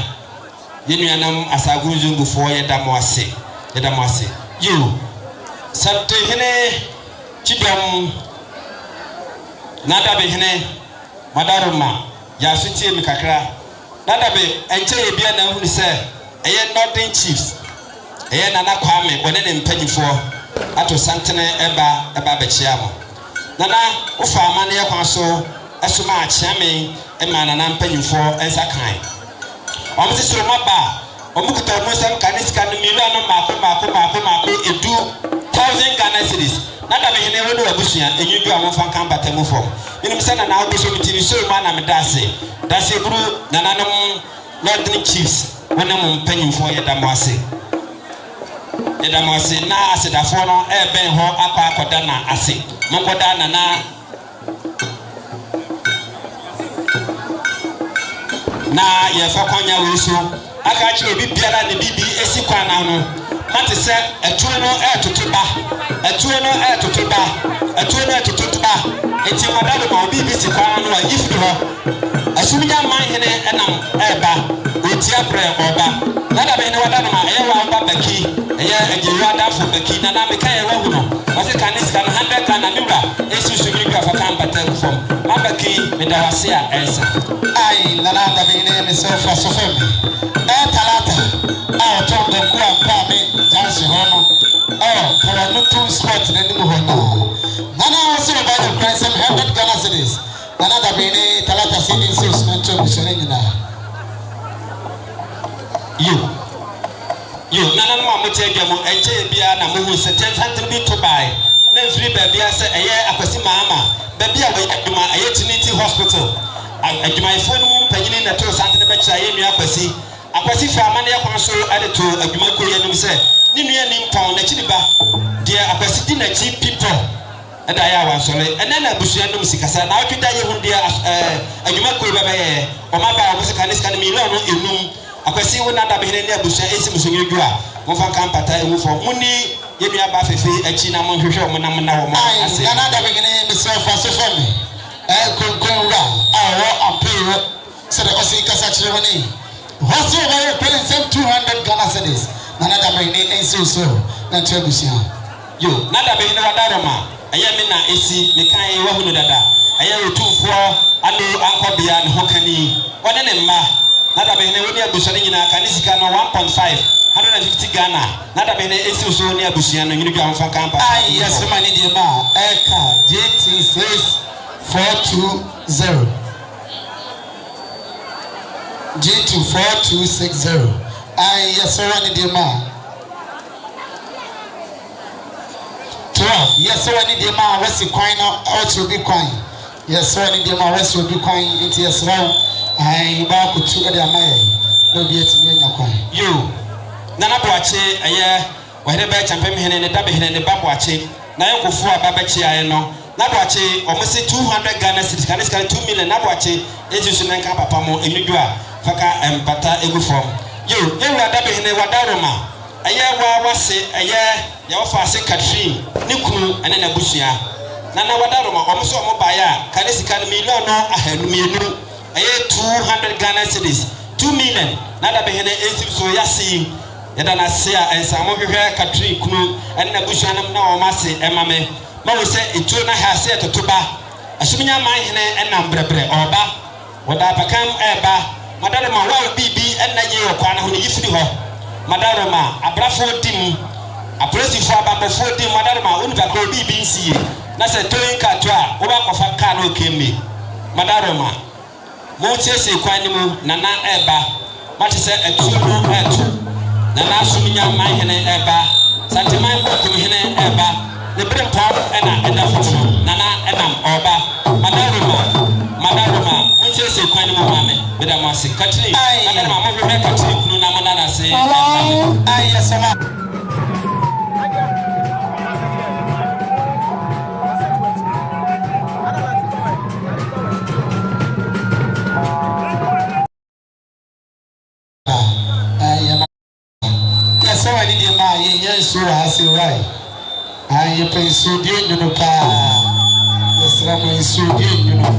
Speaker 3: yenuanam asago ezongu fo yeda mo ase yo sante hene chidom nada be hene madaroma ya sutie mi kakra nada be enche ye bia na hu se eye northern chiefs eye nana kwame wone ne mpanyifo ato santene eba be chiamo nana ufa amane ye kwa so esoma a chiame e ma nana mpanyifo ensa kan omse soro maba omukuta mo sam kanisika no million no mako edu 1000 Ghana cedis nada be hene wodo abusua enyudu amfa kan batemu fom minim se na obiso mitini so ma na medase dase buru nananom northern chiefs wonam mpanyimfo yedamwase na asedafo no ben ho akoda na ase monkoda na ye fa kwanya weso aka chi obi biara ne bibi esi kwana no mate se etuo no etotoba enti madado ma obi bisi kwana no ayifi ho asumnya man hene enam eba oti abre oba nada be ne wada no ma ewa oba baki eye agiwa dafo baki na meka ye wahu no What's the canis can 100 can a mirror? It's you should be a campaign from Mabaki with the Hasia answer.
Speaker 2: I, Nana, the name is so fast of him. Talata, I told the Kuan Pami, Jansi Hono. Oh, for a new two spots in the new home. Nana also about the price of 100 Ghana cities. Another Bene, Talata City, Sus, Mancho, Serena.
Speaker 3: You, Nana Mamutego, and Jabia, Namu, Satantan to be to buy. Then 3 baby, I say, a year, I see Mama, baby, away at my Trinity Hospital. I do my phone, penny in the 2 Santa Becha, I am Yapasi. I was if I money upon so added to a Gumaku and say, Nimian in town, the Chiliba, dear, I was sitting at cheap people. And I was sorry, and then I was young Musicasa. Now, could I even dear a Gumaku, or my power was a canis can be long in room. I can see one other behind the bush, it's Musugua, Mofa Campata, who for money, give me a buffet, a China Monfusho, Manamana. I say, another beginning, Mr. Faso for me. I could go round, I walk up here, said the Osika Sachi. What's your way of paying 200 Ghana cedis? Another beginning, and so, not Trebusia. You, not a beginning of Darama. I am in a AC, Mekai Wahunada. I am 2 4, I know Uncle Bian Hokani. What an emma. Not a bene near Bushanina, Canisicano 1.5, 150 Ghana. Not a bene is so near Bushian and Unigram for Campa. Yes, money, dear ma. Eka, JT says 420. J2 4260. Yes, money, dear ma. 12. Yes, money, dear ma. What's the coin out to be coin? Yes, money, dear ma. What's will be coin into yes, round. I back to the Amay. No, be it me and your coin. You Nana Boache, a year, whatever champion and the Dabby and the Babuache, Nayo for Babachi, I know. Nabuache, almost 200 Ghana cities, can 2 million Nabuache, Education and Capapamo, in Udua, Faka and Bata Egu form. You are Dabby and the Wadaroma. A year was a year, your fast Catherine, Nuku, and then a Bushia. Nana Wadaroma, almost a mobile, Canis Milano, I had me. 200 Ghana cities, 2 million. Nada behene esi so yasi. Yada na sea and some of your Katri Kunu and the Bushanam now Masi Emame. But we say it to na hase to Tuba. Ashumina mine and Nambre Oba. What I become Eba. Madama Wow BB and Nayo Kwana who used to her. Madama, a brafo dim. A pressing for about 40 Madama, Unva BBC. That's a touring catoa, over of a cano came me. Madama. Moses Equanimu, Nana Eba, Matisa a Tulu Etu, Nana Sumia Mahene Eba, Santiman Bokumine Eba, the Brim Pop and a Futu, Nana Enam Oba, Madaruma, Moses Equanimu Mame, with a Masi Catri, and then Mamma Catri, Namana say, I yes, yes, I see right. I pay so dear, you know, yes, I'm so dear, you know.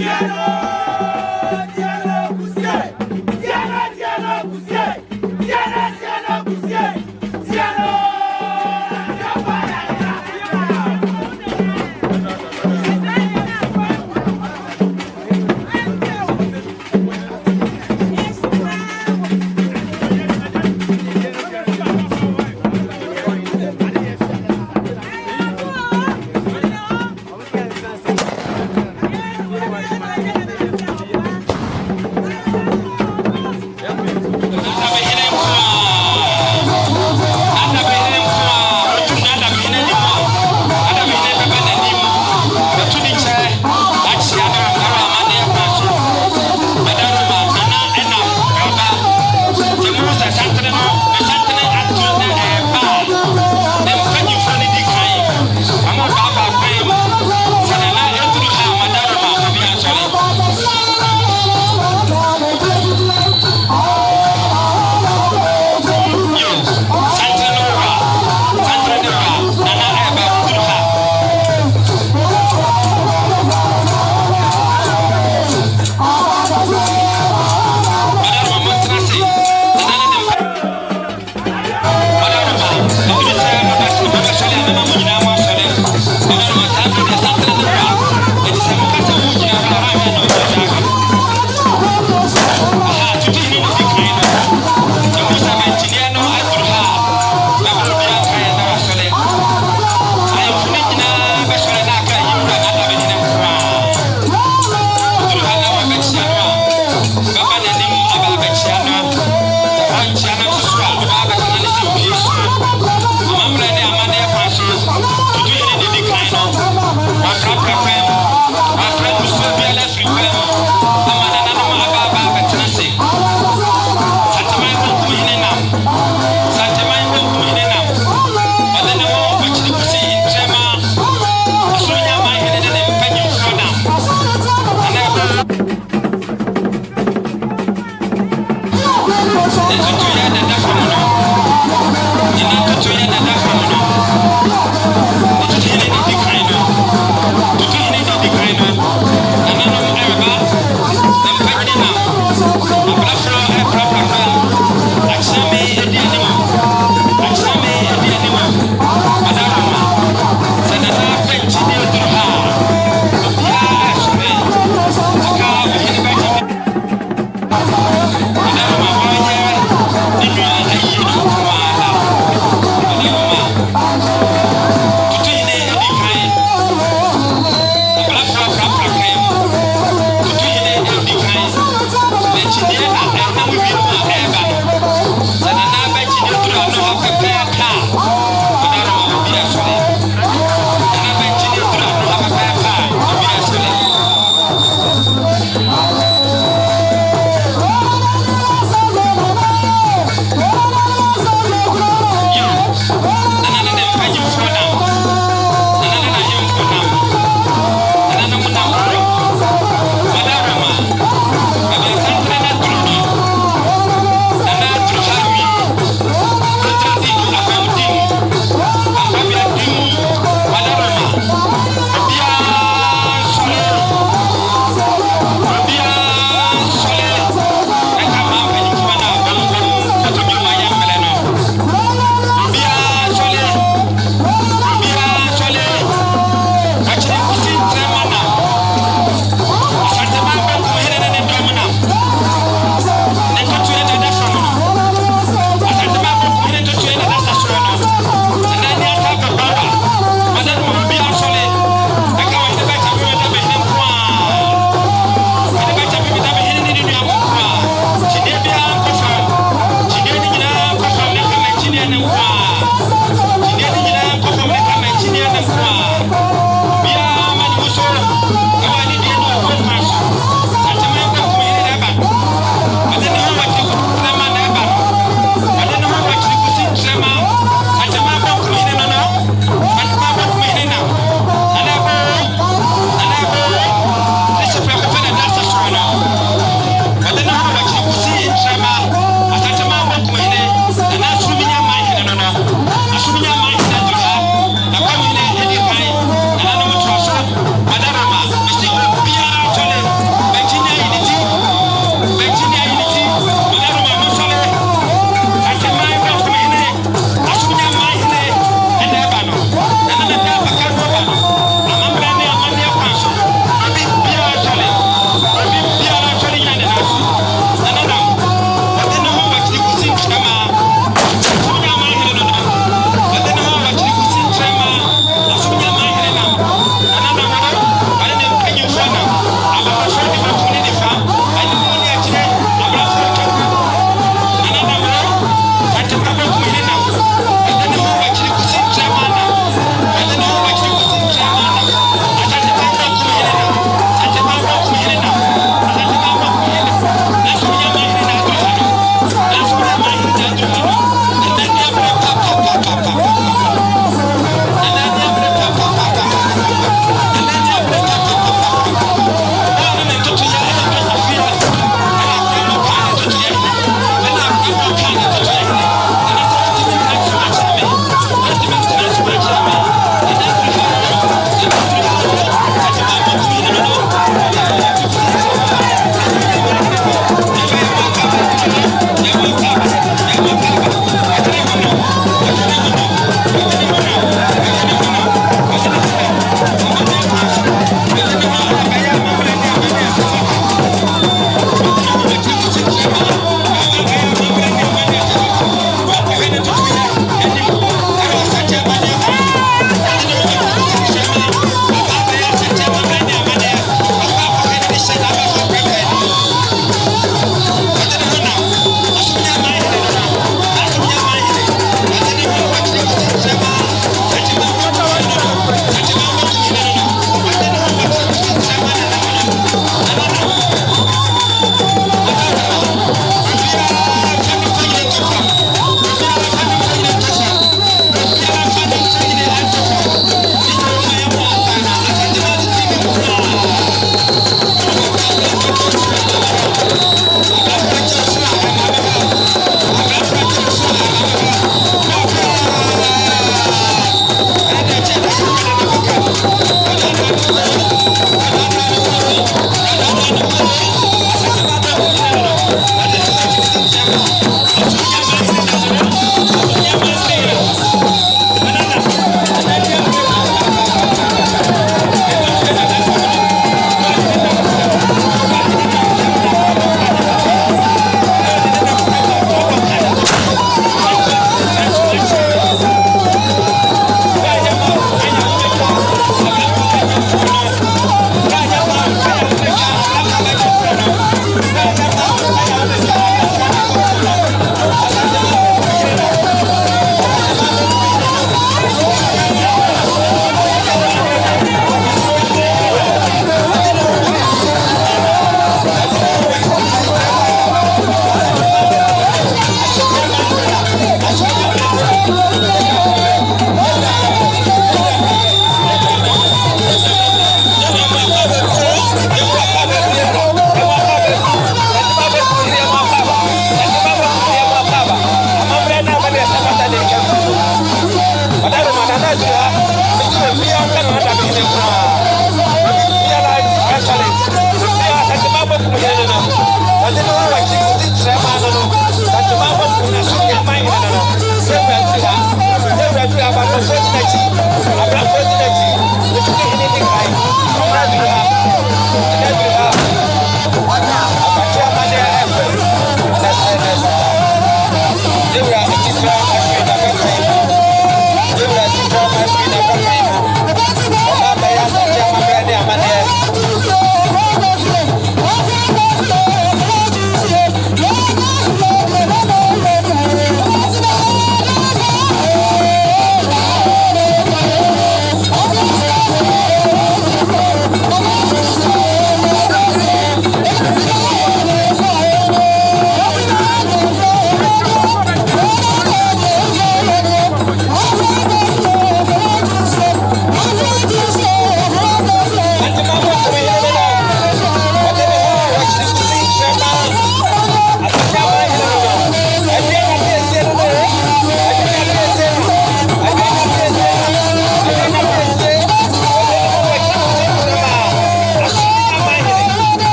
Speaker 5: Thank you.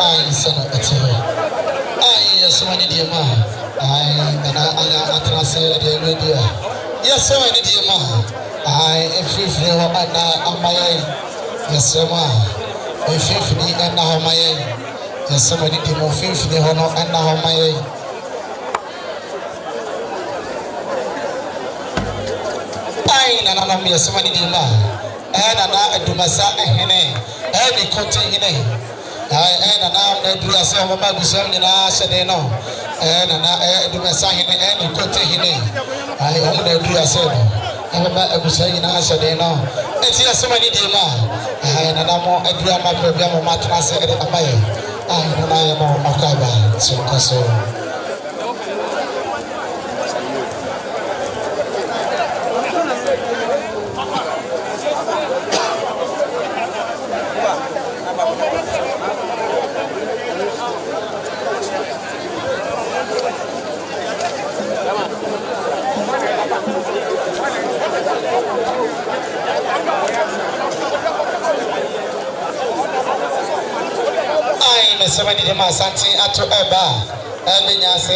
Speaker 2: Ai sana ati. Ai yasomani die ma. Ai na atrase de media. Yasomani die ma. Ai efifre ho ana amaye. Yasoma. Efifre ana amaye. Yasomani die mo fifre ho no ana amaye. Ai na mi yasomani die ma. Na adumasa ehene. Ni kote hene. Na na dura se o ba busam ni na sede no na du mesa hene ni kote hene ai o na dura se no ba busam ni na sede no enti asema ni di ma na mo adura ma bia mo matna se ede abaye na ya mo akaba so kaso Somebody dem asante ato eba enya se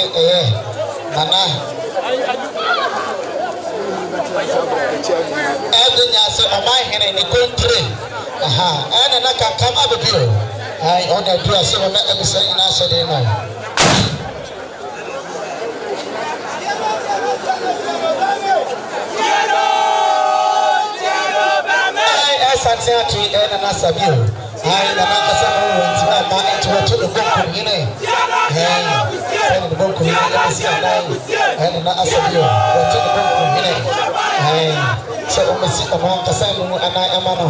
Speaker 2: nana enya se oma hene ni kontre na kankam abebio ai ona dua se na ebisa ina asede no asante ato na sabio ai na kasa no wonti na ma to the book hene the book hene si anai na asabio to the book hene so o mesi o ma kasa no anai amano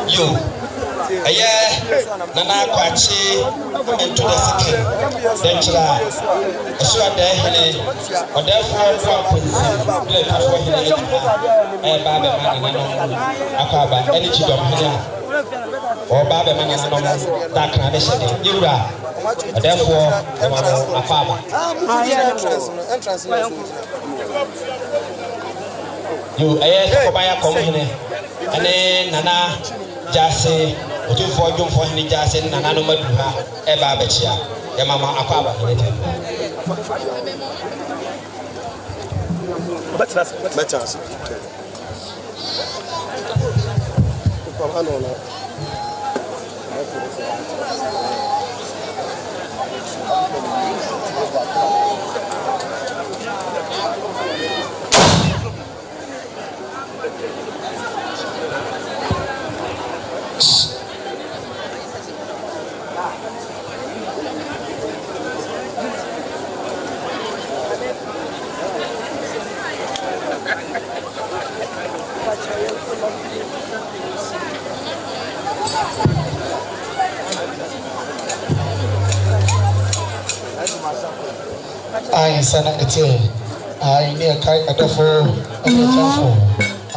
Speaker 2: yo aye nana kwachi into the city denchira so ada hene odafo for police le kafo hene ba be man no akaba eni chidom hene o ba be man no da kan de hede yura odafo ma afaba yo aye ko ba ya kom hene ane nana jase otu fo dwom fo hene jase nana no madu ha e ba bechia ya mama akwaba hene betas ai sana ete ai ne kai adafo adafo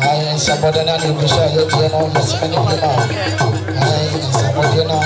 Speaker 2: ai saboda na ni busha yetu na masikani pema ai saboda na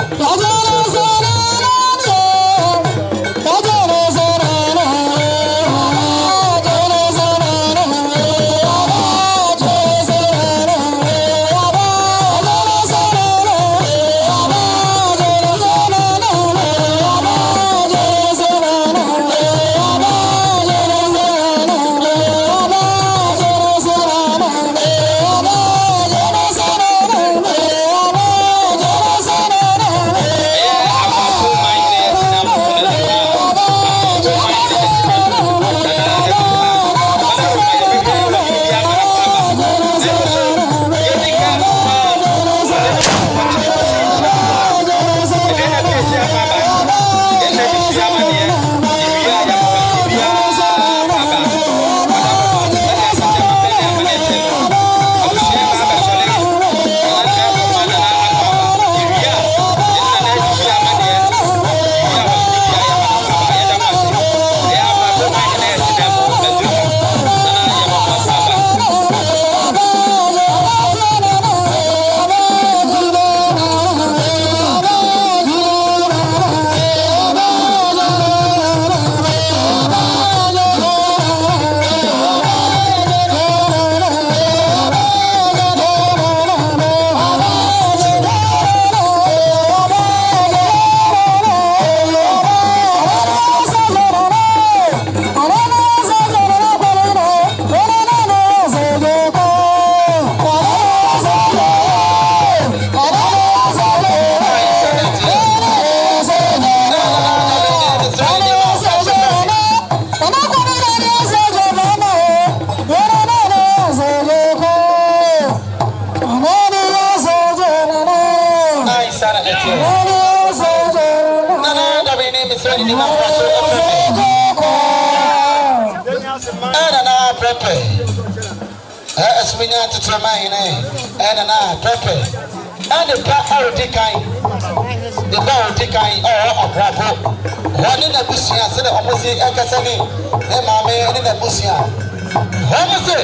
Speaker 2: tie nana da be ne Mr. Di ma fa so nana pepe asminya tetrama hine nana pepe and the power dekai the power dekai abrabo one na busia se de omosi ekasani e maame ne na busia homose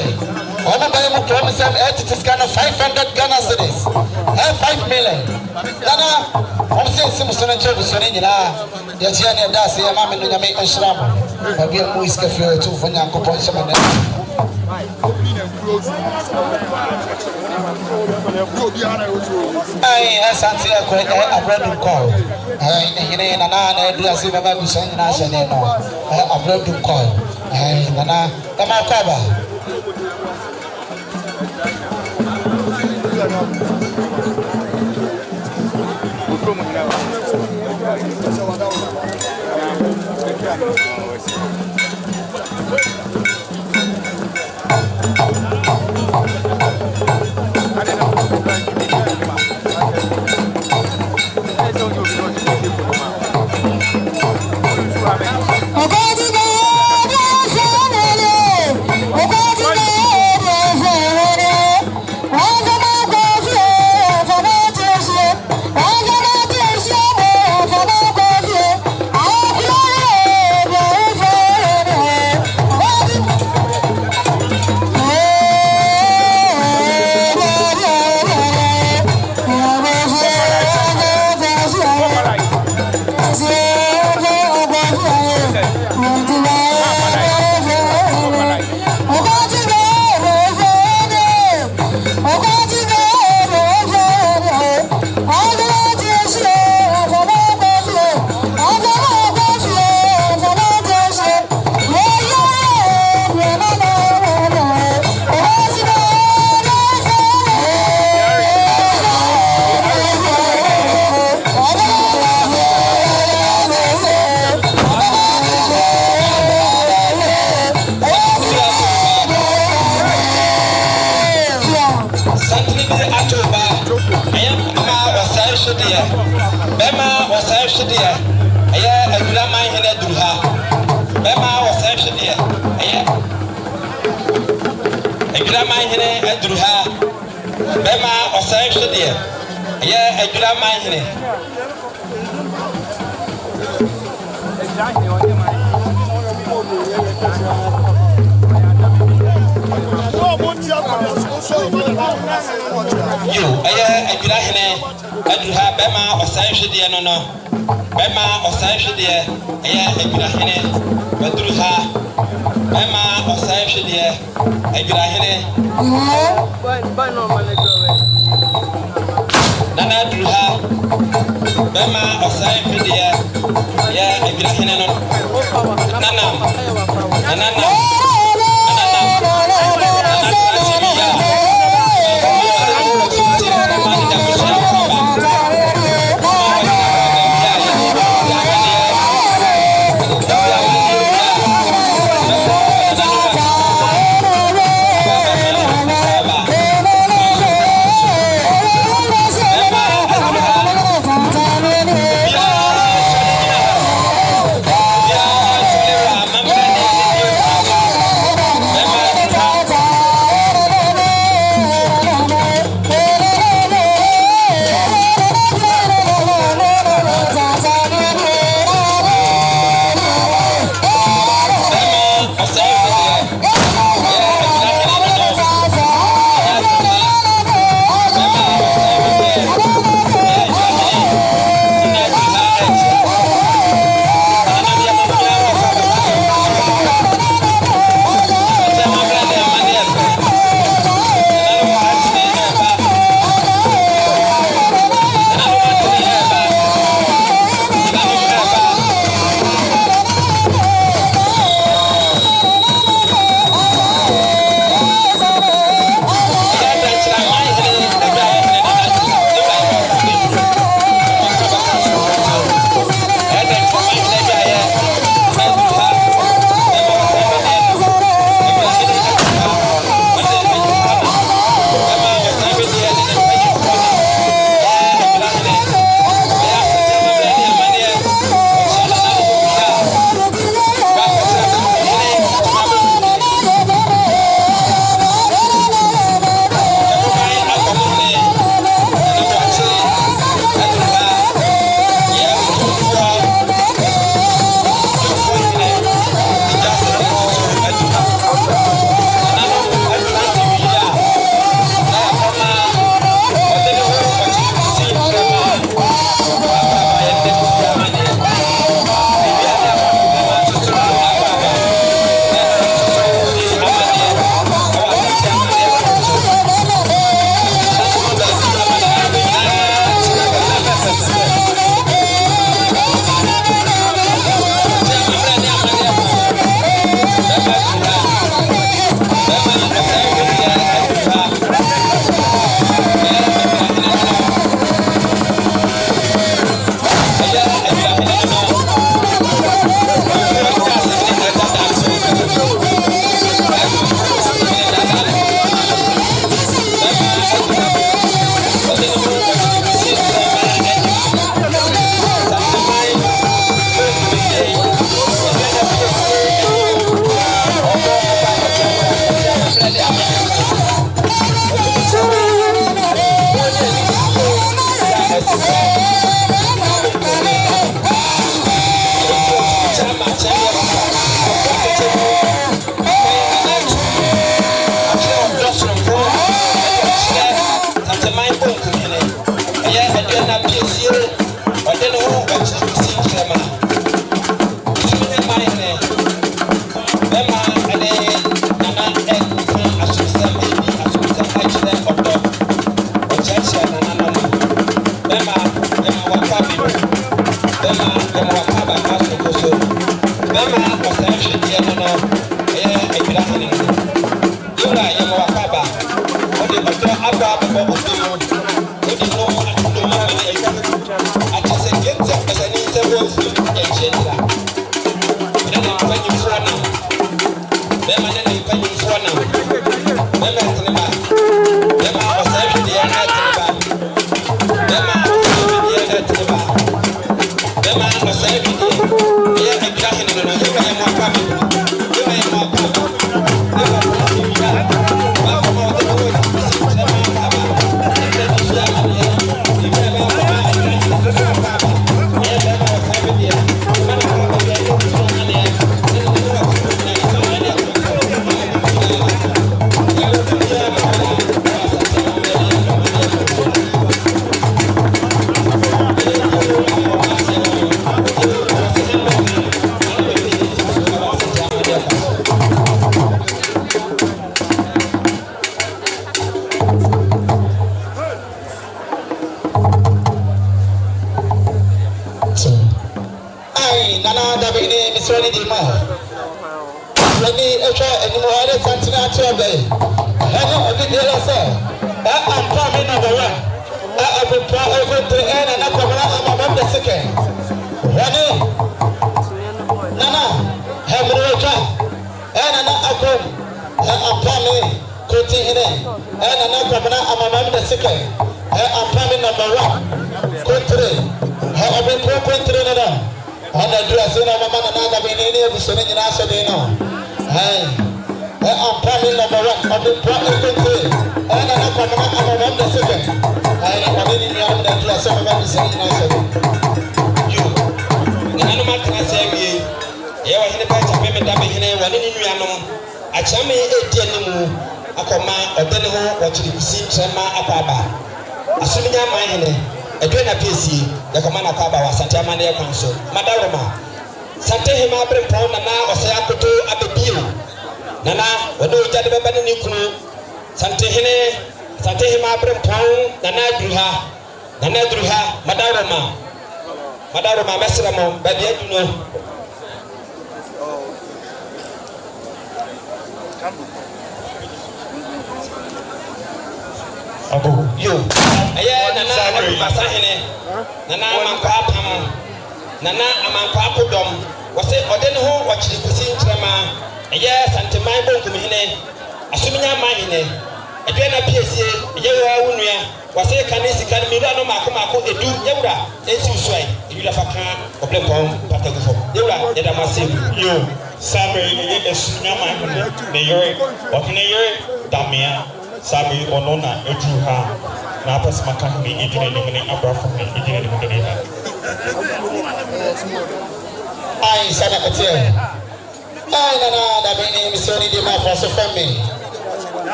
Speaker 2: omo baye mu kro mesem it is kind of 500 Ghana cedis 5 million nana homose sim so na chebu so ne nyina ya tia ne da se ya maame no nyame enhram ba bia mu iska fio tu fo nyankopon shema na ai asante ko abradum call nyine nana na edu ase baba bi so nyina ahye ne no abradum call nana kama kwaba Bema was actually a drama in the Duha. Bema was actually a drama in the Duha. Bema was actually a drama in it. You, a drahine, a duha, Bema or Sashi, no. Bema or Sashi, a drahine, a druha, Bema or Sashi, a drahine. Nana druha, Bema or Sashi, a drahine, Nana.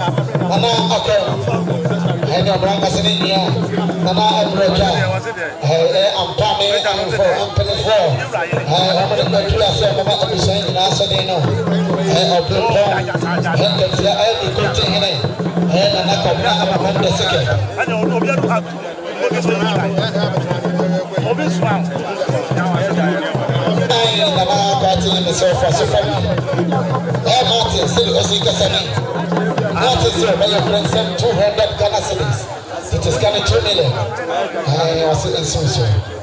Speaker 2: Nana okay. And your brother said in here. Nana Abroja. I'm coming for I'm paying for. I'm going to do that. I'm going to say in answer they know. And that's the only good thing in it. And I'm going to say
Speaker 5: I know
Speaker 2: Martin, still Osika Sani. Martin, sir, by your friend, 200 Ghana cedis. It is coming 2 million. I was in Susu.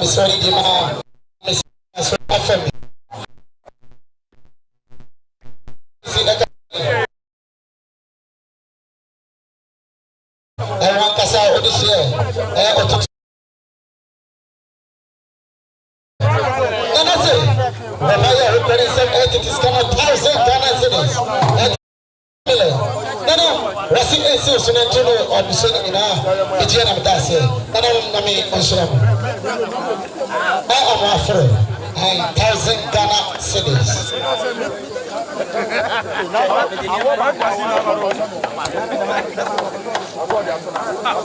Speaker 2: sorry, Dima. FM. Everyone can say, "What is here?" It's kind of 1,000 Ghana cedis. No, what's it? So, so now to know or be saying in our region of that say. No, me Muslim. I am my friend. 1,000 Ghana cedis.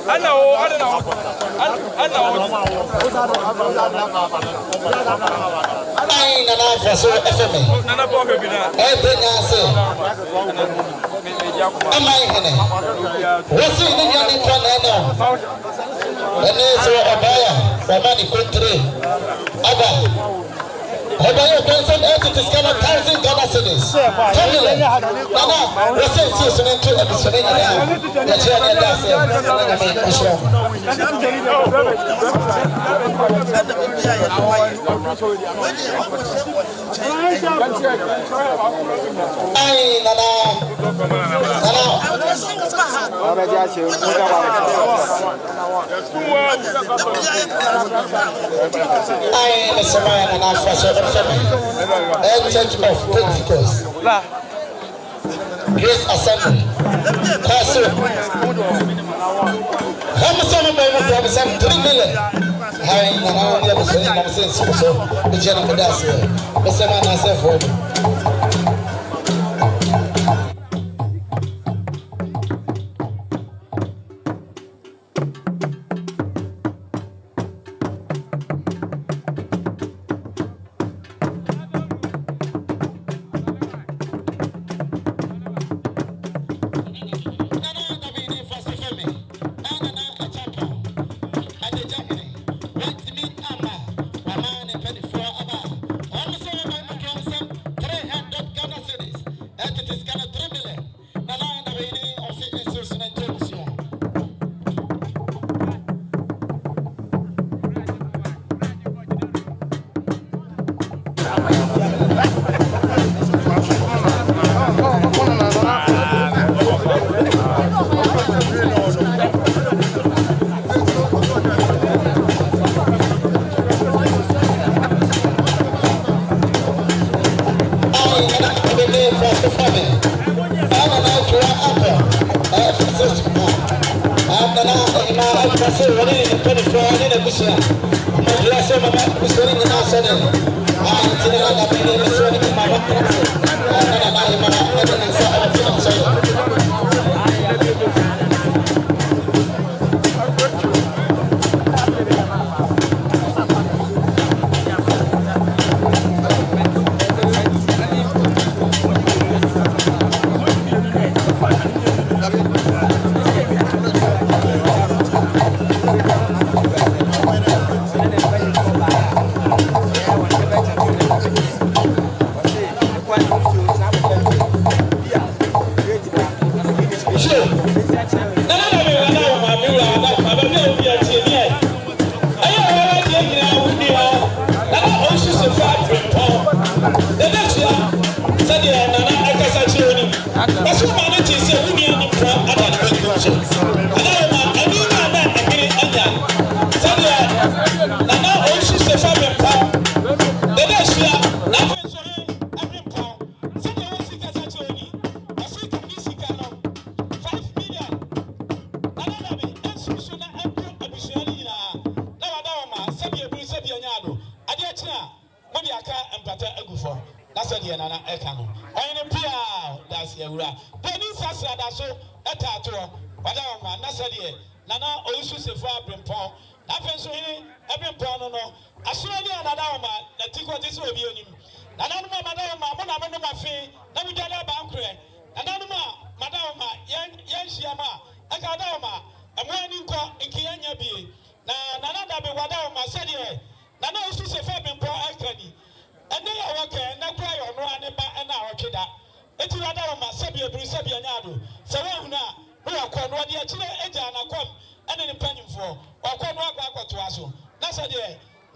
Speaker 4: I know.
Speaker 2: I so FM. Everything I say. Am I here? What's in the young plan? And there's a buyer for money country. Abba. Obayo Benson entities come 1,000 Ghana cedis. Nana, what's it? So then to episode now. The chairman does Church of Pentecost, Grace Assembly, Castle. How much of them 3 million? I never said so. The general does it. The same man I said for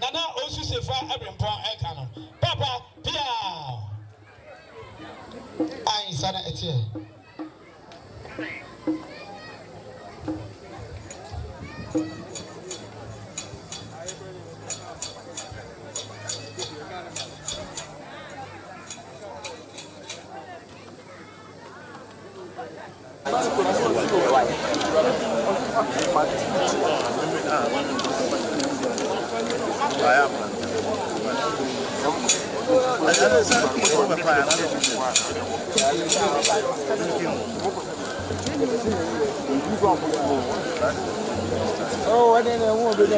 Speaker 4: Nana also say for every point canon. Papa, Pia.
Speaker 2: I sana etie.
Speaker 1: Oh, I didn't want to do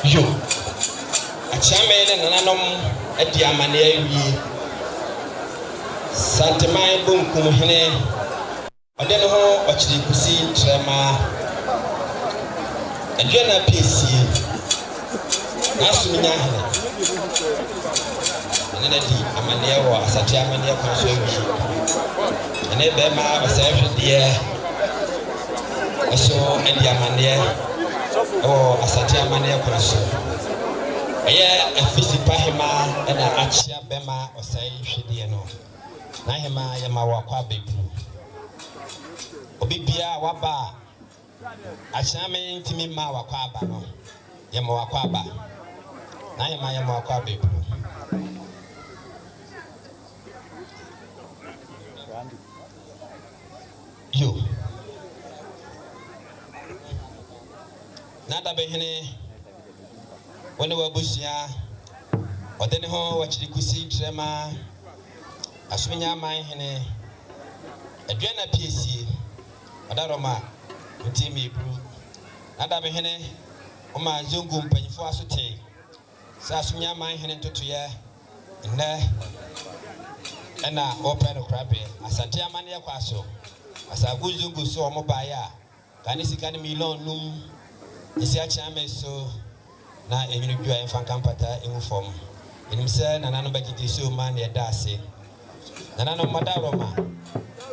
Speaker 3: Yo, a chairman and an at the Amania Santa Mai Boom Kumhene, I don't know what you could see, Trema, a general PC, Nasmina, and then the Amania was a Germania conservative, and then Bema was every year. I saw the Amania. Oh, asante amane akoso. Eye afisi pahema na achia bema osai hwede no. Na hema ya mawakwa bebu. Obibia waba achia me ntimi ma wakwa aba no. Ya mawakwa aba. Na hema ya mawakwa bebu. Yo. Nada behene wone wabusia odene ho wachiri kusi trema asumenya man hene adwana piesie adaroma ntimi bru nada behene o ma zongu mpanyifo asote sa asumenya man hene ntotoye nne ena open krabe asante amane yakwaso asagu zongu so omo baya kanisi kan million num isi achame so na enwinu bia emfa kampata enufom enimse na nanu bagiti so man ye dase na nanu madaroma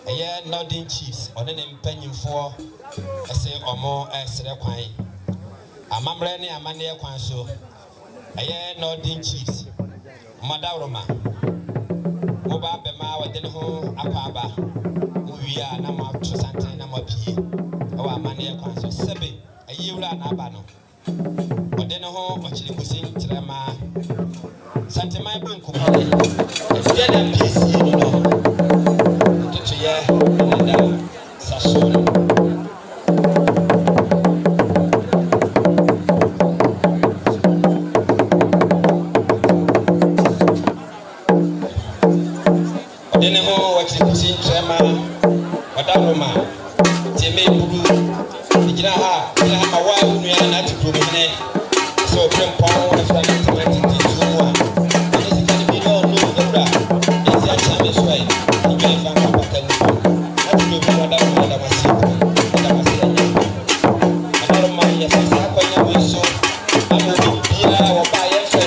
Speaker 3: eye Northern Chiefs onene mpanyimfo ese omo esere kwan amamre ne amane kwan so eye Northern Chiefs madaroma moba bema wadene ho akwaba muwia na ma trosante na mapie awa amane kwan so sebe ayewura na aba no odene ho ochire kusin trema santemai bunku ma teme bulu digina ha ma wa unu ya na ti promene so prempon na fra na temati ti zuwa ni sikani bilion no debra esi a chame so ai ni ga fa ka patan na ti do ko da masi anya ana ma ya sa kwa nya we so amo bia wa ba ya fa ni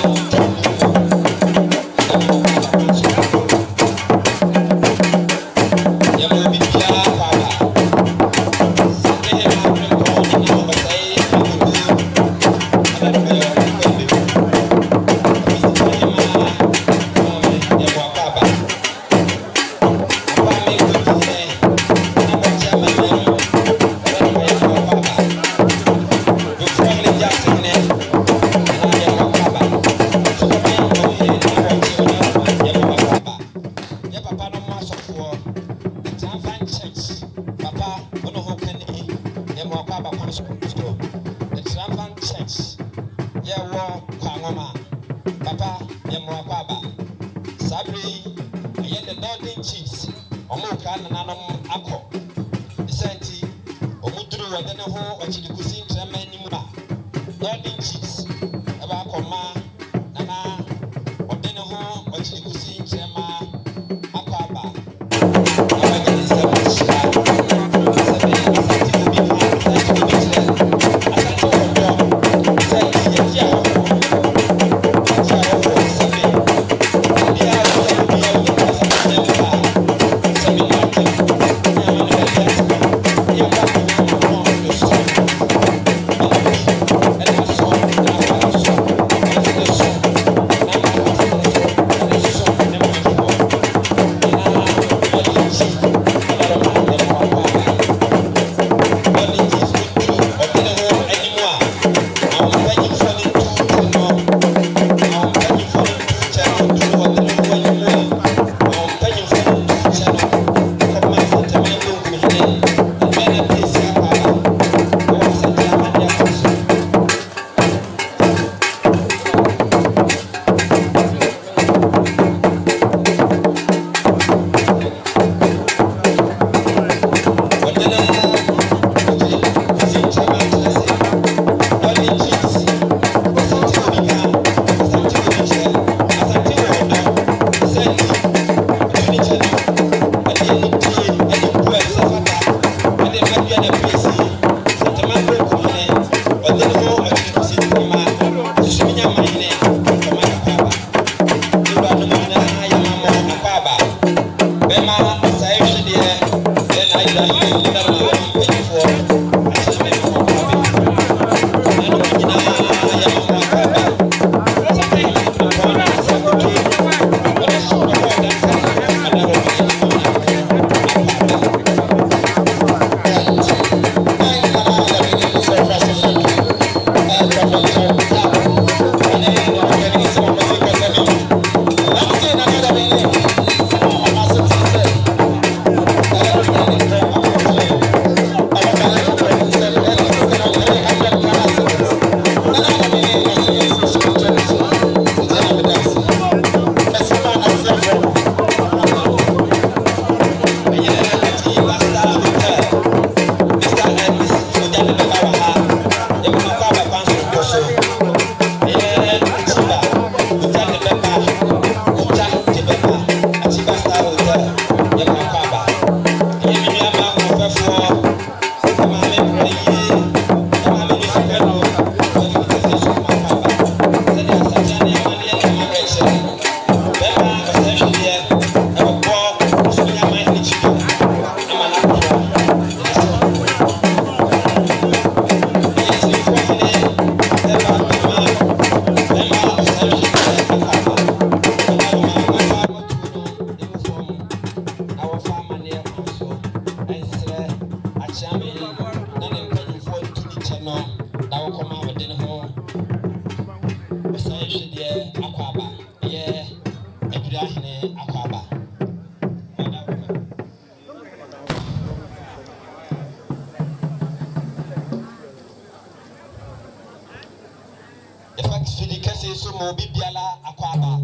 Speaker 5: mo bibiala akwaba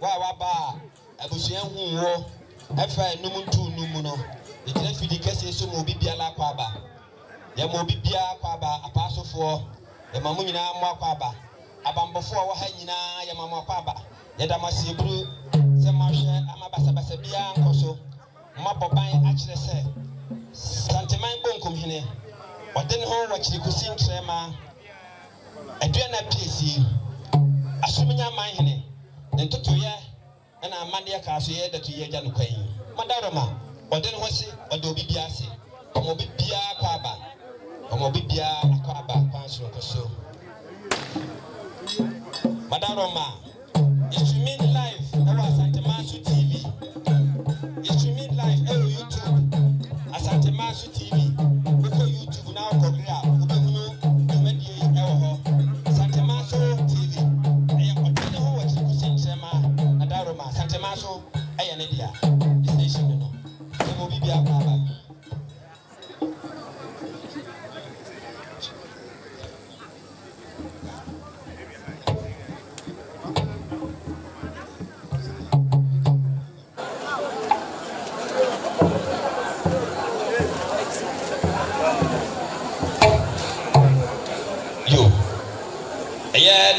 Speaker 5: wa ba abusua hu wo efa enum ntu num no egyina fidi kese so mo bibiala kwa aba ya mo bibia kwa aba apasofo ya mamu nyina mo kwa aba abambofo wo ha nyina ya mamu kwa aba ya damase buru se mahwe amabasa bia nkoso maboban a kire se santeman bonkom hene ɔden ho wɔkyiri kusi nkrema aduana piesi asomnya man hene ntotoye na amande ka so ye datu ye gya no kwan madaroma ɔden ho se ɔde obi bia se ɔmo bibia kwa aba ɔmo bibia kwa aba kwan so koso madaroma streaming live ɛwɔ Asante Masu TV streaming live ɛwɔ YouTube Asante Masu TV ɛwɔ YouTube na ɔkɔgria ɔbɛhunu dwumadie ɛwɔ hɔ Asante Masu TV ɛyɛ ɔtene ho wɔkyiri kusi nkyɛma madaroma Asante Masu ɛyɛ ne dia station no ɛwɔ bibia kwa aba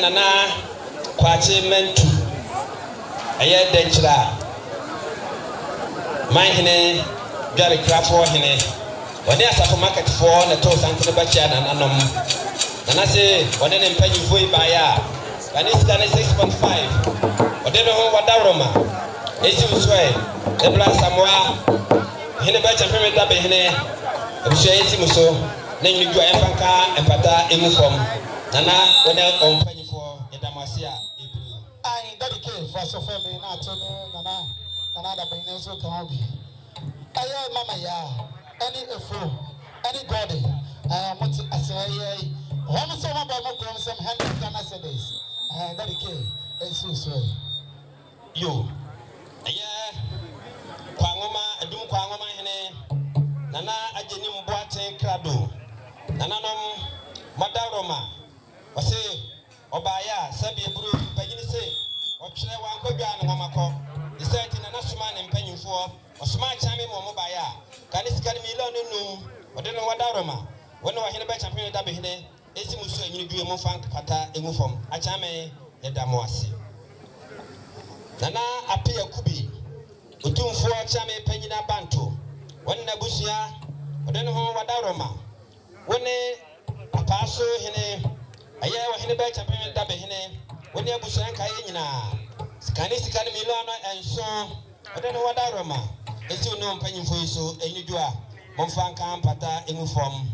Speaker 5: nana kwache mentu eye denchira man hene biare krafo hene woni asafo market for na to sankene bachia na nanom nana se woni ne mpanyi foi baya kani skane 6.5 wodi no ho wadawroma esi uswe e bla samoa hene bacha peme dabe hene ebusha esi muso na nyuju ayfanka empata emufom nana woni ompanyi Damasia Ibru.
Speaker 2: I dedicate for so family na tono nana da bene so kan obi. Ayo mama ya any efo any god moti aseye ho so ma ba mo ko some 100 Ghana cedis. Dedicate so
Speaker 5: yo aye kwangoma adum kwangoma hene nana ajeni mboaten krado nana nom madaroma wase Obaya sabi eburu panyini se otwere wankwadwa ne homakọ disenti na nasoma ne mpanyimfo osoma chame mo mobaya kane sikane milion num ode no wadaroma wona wahene ba champion da behene esi musu anyini duwe mo fank pata engufom achame ne damo ase nana apia kubi otumfo chame panyina banto wonna busia ode no ho wadaroma wone apaso hene aye wa hene ba champion da be hene woni abusuan ka ye nyina sikane milion enso ode no wadaroma esi no mpanyimfo iso enyudua momfa nka mpata engufom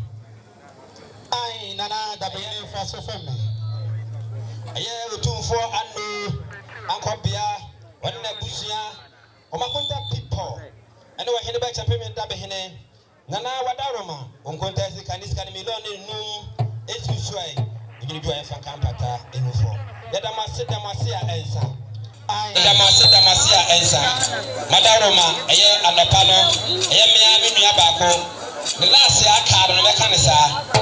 Speaker 5: ai nana da be hene fa so femme aye otumfo anu ankobia wonna abusua omakonta people ene wa hene ba champion da be hene nana wadaroma onkonta sikane milion num esi suai you do a campata in uniform. Let them sit ensa. Damasia ensa. Madaroma, a year and a pano, a year bako. The last year card on the mechanism,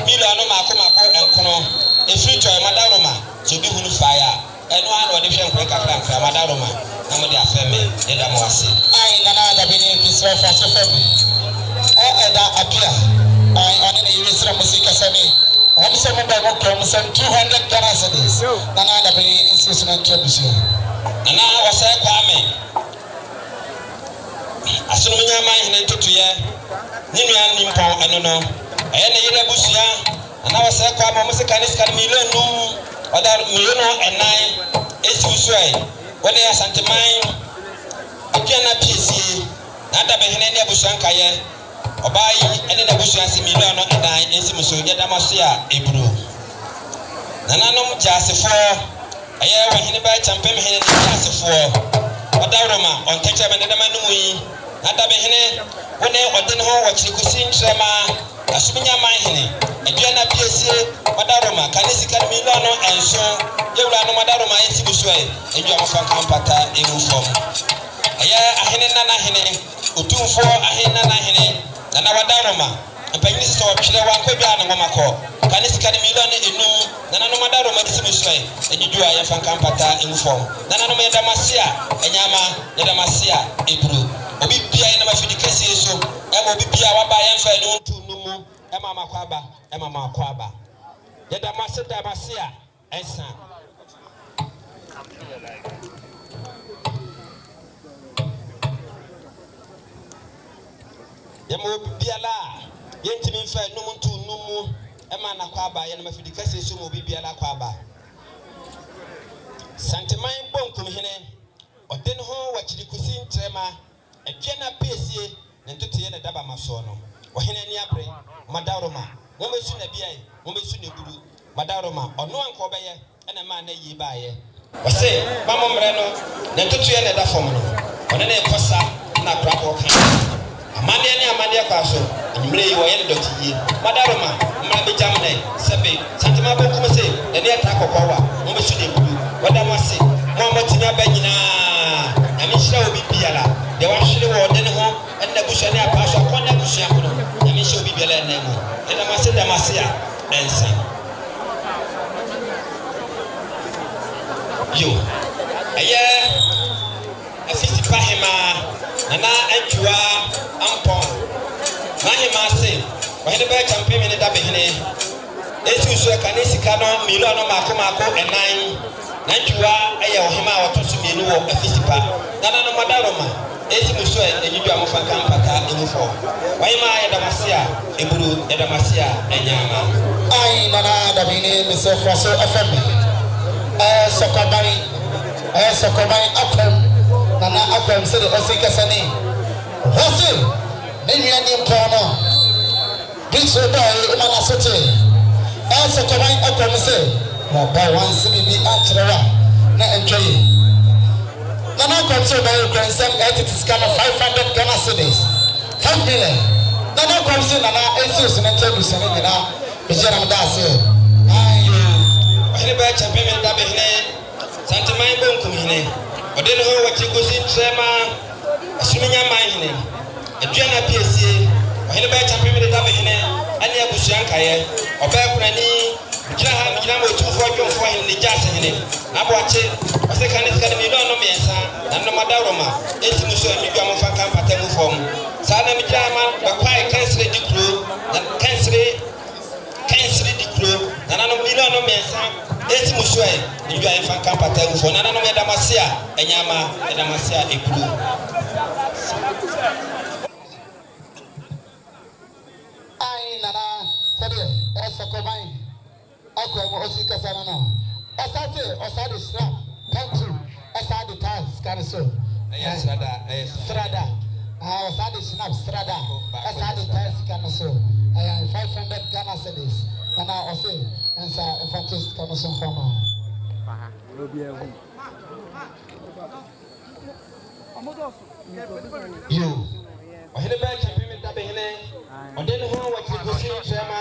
Speaker 5: Milano Macomako and Kono, a future Madaroma, to be who fire, and one or different break up from Madaroma, Namadi Afemi, Edamoasi. I another being this for so family. I appear. I only use the music as I'm saying that okay, I'm saying 200 Ghana cedis. Nana da be insistent to be sure. Nana was a kwame. Asumunya man hene totuye. Nyinua nimpo eno no. Aye ne yere busia. Nana was a kwame mo se kanis kan milion num. Oda milion enai. Esi usoi. Wode Asante man. Aduana piesi. Na da be hene ne busia nkaye. Obayi ene na busu asi milion no edan ensi muso Damasia Ibru nananom jasefo aye wa hene ba champem hene ni jasefo odawroma onkeche be ndema numu yi na da be hene wone odene ho wɔkyiri kusi ntrema asuminya man hene aduana piesie odawroma kanesi kan milion no enso yewura no odawroma ensi busu ai enwa mo fa kampata engufom aye ahene nana hene otumfo ahene nana hene nana wadaroma mpanyini so twere wankwadwa na ngomakọ kanesi kan milion enum nana no madaroma disi musoi enyudua ya fanka mpata enfom nana no Damasia enyama Damasia Ibru obi bia ina mafidi kesi so ema obi bia waba yemfa no ntu numu ema makwaba ema makwaba yeda maseda masia ensa yema obi bia la yentimi mfa no ntu numu ema nakwaba ina mafidi kesi so obi bia la kwaba santeman bonkum hene odin ho wachiri kusi ntrema edwena pesie ntotoye na daba maso no ohene ni abre madaroma womesu na biai womesu na guru madaroma ono anko beye ena ma na yi baaye wose mamomre no ntotoye na da fom no one na ekosa na krako kan amane ni amane kwa so nyimre yi wo ye doti yi madaroma mra be jamne sebe santima bonkum se na ne atakokwa womesu na guru wada mase mo timi abanyina nyame hyira obi biala de wahwere wo de ne ho enda busha ne apaso akonda busha ko no nyame hyira obi biala na mu de damase a ensa yo aye afisi pahema nana antwa ampon mahema se wahede ba campaign ne da behene esu so kanisika no milo no mako enan nanjua aye ohima watoso mienu wo afisipa nana no madaroma esi muso enyidu amofa kampaka emufo wayima ya damasia eburu ya damasia enyama
Speaker 2: ai nana dabini Mr. Faso FM sokobari akwam nana akwam se de osikasani hosi nenua ni mpono biso dai mana sote sokobari akwam se mo ba wan se bibi achrewa na enjoy nana akwam se ba ukraine sem etitis kana 500 Ghana cedis 5 million nana akwam se nana esus na ntedu se ni na ejera mda se ayo
Speaker 5: wahene ba champion da behne santimai bonkum hene odene ho wati gosi trema asuminya man hene eduana piesie wahene ba champion da behne ani abusuan kaye oba kunani jira mo tufo dwonfo hene jase hene aboache ose kanisika ni no miensa na no madaroma enti muso amidwa mo fa kampata mu fom sana mi jama ba kwai kansre dikro na kansre dikro na no milion miensa enti muso ni bia fa kampata mu fom na no me damasia enyama damasia ekuru
Speaker 2: ai nana sabe sokobai akwam osikasana no osase osade slap pencil osade tiles kan so strada osade snap strada osade tiles kan so 500 Ghana cedis ana ose ensa emphasis kan so fama
Speaker 5: yo ohene ba champion da behene odene ho wati gosi trema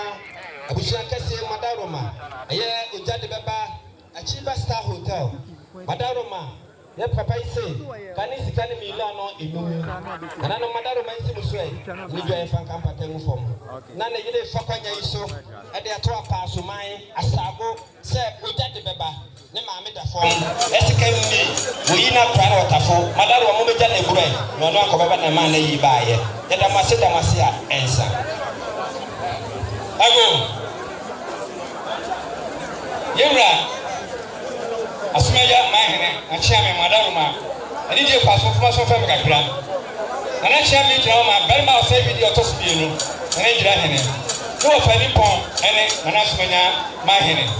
Speaker 5: abusuan kase madaroma eye ojade beba achieva star hotel madaroma ye papa ise kanisi kan milano enum na no madaroma ise musoe ni jo efan kampata mu fom na na yele fakwanya iso e de ato apaso man asabo se ojade beba ne maame da fom esika mi woyina kwan watafo madaroma mo meja na buru no no akobaba na man na yi baaye ye damase a ensa ago yewra asumaya mahene achia me madaroma ani je kwaso fuma so fam kakra ana achia me jira ma berma o say video to spienu ana jira hene no fani pon ene ana asumanya mahene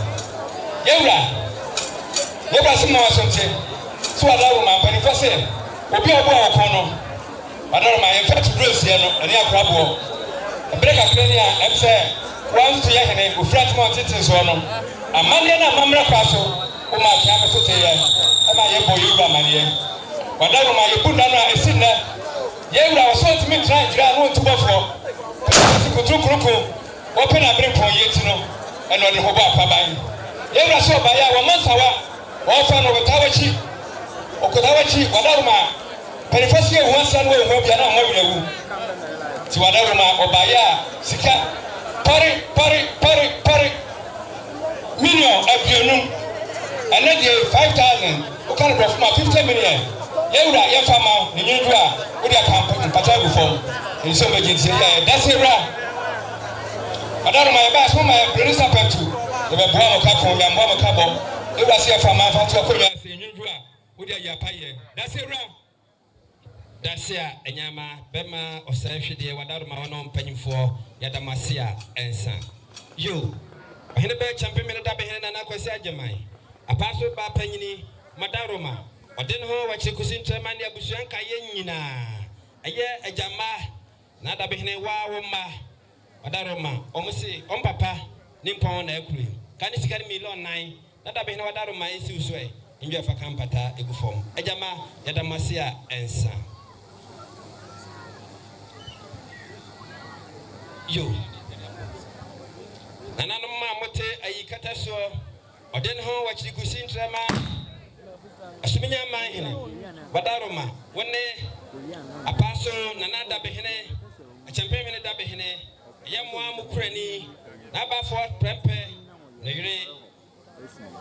Speaker 5: yewra summa wasonte so madaroma pani fose obi obo akono madaroma ye fet dress ye no ani akrabo breka krani a emse wan to ye hene ofrat mo tete so no amane na mamra kwaso o ma ka me sote ye e ma ye boyu ba mane wadaro ma ye bunda na esinna ye wura o so timi try jira no ntubofo kutukuruku open abre pon ye ti no e no de ho ba pa ban ye wura so ba ya wo mansawa o fa no okotawachi wadaro ma perifasi ye ho san wo ho bia na ho wirewu ti wadaro ma obaya sika pari million abionu and then 5,000 o kan do from 50 million
Speaker 4: yɛwura yɛfa ma ne nwunduru a wode aka mpata agu fam nso mbɛgye nti yɛ da sɛ wura ɔdɔroma yɛbaa so ma yɛbrɛne sapɛto yɛbɛboa mo ka kɔn yɛmboa mo ka bɔ yɛwura sɛ yɛfa ma fa to akɔnnwa sɛ nwunduru a wode ayɛ apayɛ da sɛ wura da sɛ a ɛnyama bɛma ɔsɛe hwedeɛ wadɔroma hɔ no mpanyimfoɔ yɛdamase a ɛnsa yo ɔhene bɛɛ kyɛmpe me no da bɛhene nana kwasi agyeman apaaso ba panyini madaroma ɔde ne ho wakyiri kusi ntrɛma ne abusua nka yɛ nyinaa ɛyɛ agyama na da bɛhene waa wo mma madaroma ɔmo se ɔmpapa ne mpɔn na akuru ka ne sika ne million 9 na da bɛhene wadaroma ɛsi so ɛ ndwa fa kan pata egu fam agyama yɛdamase a ɛnsa yo nananom ma mote ayi kata so ɔde ne ho wakyiri kusi ntrɛma asumenya man hene wadaroma wone apaso nana da behene akyempe me da behene yɛmoa mu kurani na abafo prempe na yire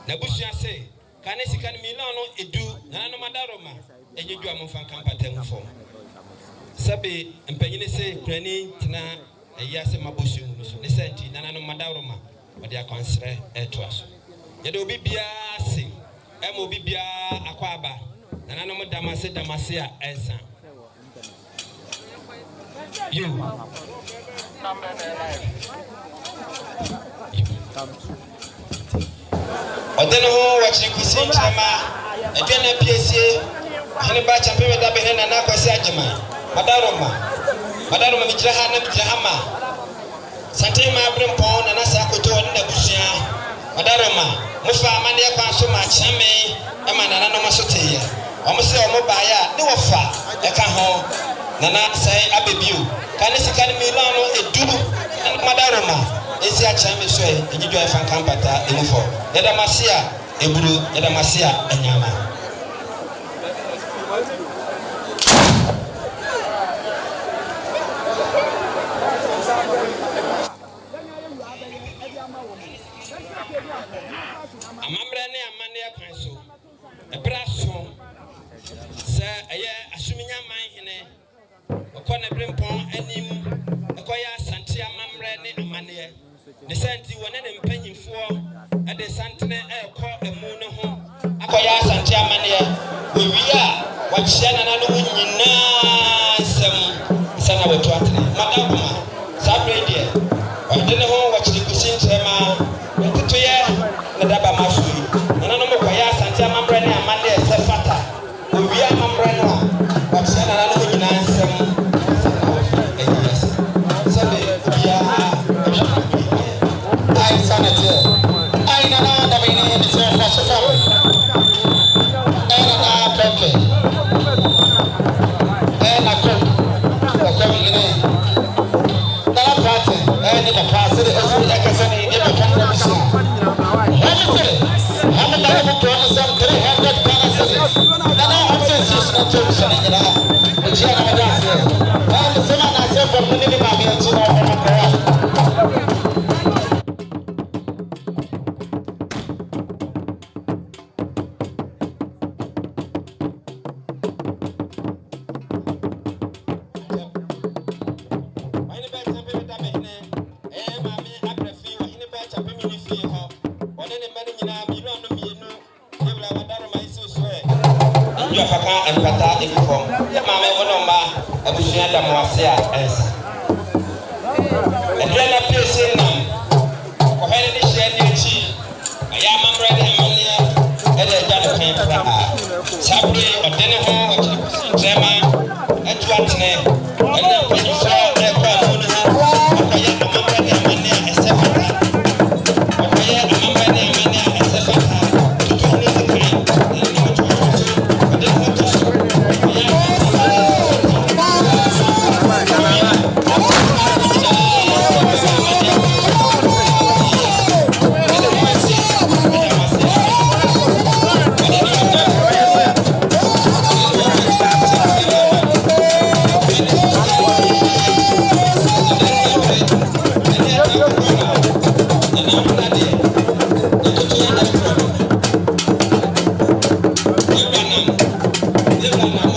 Speaker 4: na busua se ka ne sika ne million no edu nana no madaroma enyedua mo fa kampata mu fo sabe mpanyine se kurani tena ɛyɛ ase mabosu mu so ne senti nana no madaroma ɔde akwansere ɛtoa so yɛde obi bia se ɛmo obi bia akɔ aba nana no damase a ɛnsa yo ɔde ne ho wakyiri kusi nkyɛma ɛdwa na piesie hene ba kyampe me da bɛhene nana kwasi agyeman madaroma migyina ha na migyina ha ma sante ma abrempɔn nana saa koto ɔne na busua madaroma mofa amane ɛkwan so ma kyerɛme ɛma nana no maso teyɛ ɔmo sɛ ɔmo baeɛ a ne wɔfa ɛka ho nana sɛe abɛbio ka ne sika ne million no eduru madaroma esi akyerɛme so ɛ egyidwa ɛfa nkampata emu fɔ yɛdamase a eburu yɛdamase a ɛnyama amamre ne amane akwan so ebra so sɛ ɛyɛ asumenya man hene ɔkɔ ne brempɔn anim ɛkɔyɛ asante amamre ne amane ne sɛnti wɔne ne mpanyimfoɔ ɛde santene ɛkɔ emu ne ho akɔyɛ asante amane owie a wakyia nana no ho nyinaa nsɛm nsɛm na wɔto atene madaboma saa bere deɛ ɔde ne ho wakyiri kusi nkyɛma ɛtotoyɛ na daba maso yi nana no mokɔyɛ asante amambrɛ ne amane ɛsɛ fata owie amambrɛ no a wakyia nana no ho nyinaa nsɛm sɛbe obiara ai sanete ai nana dabine ne sɛ fa so fam nana pɛpɛ na kɔ yine nana pate ne papa sɛ de ɛso ɛkɛsɛ ne ne papa no so I'm not going to some 300 Ghana Now I'm saying she's not too soon. The China dance here. I'm saying I said from the minimum empata inform ya mama wono ma abusua da mo ase a ensa edrena pese nam ko hele ni hye ni echi aya mamra de amania ele ja de kan pra sabre odene ho wachi kusintrema etu atene ele pedi so e kwa mu no ha akoye mamra de amania esefata akoye mamra de amania esefata tutu ni de kan ni mo tutu Lebanon.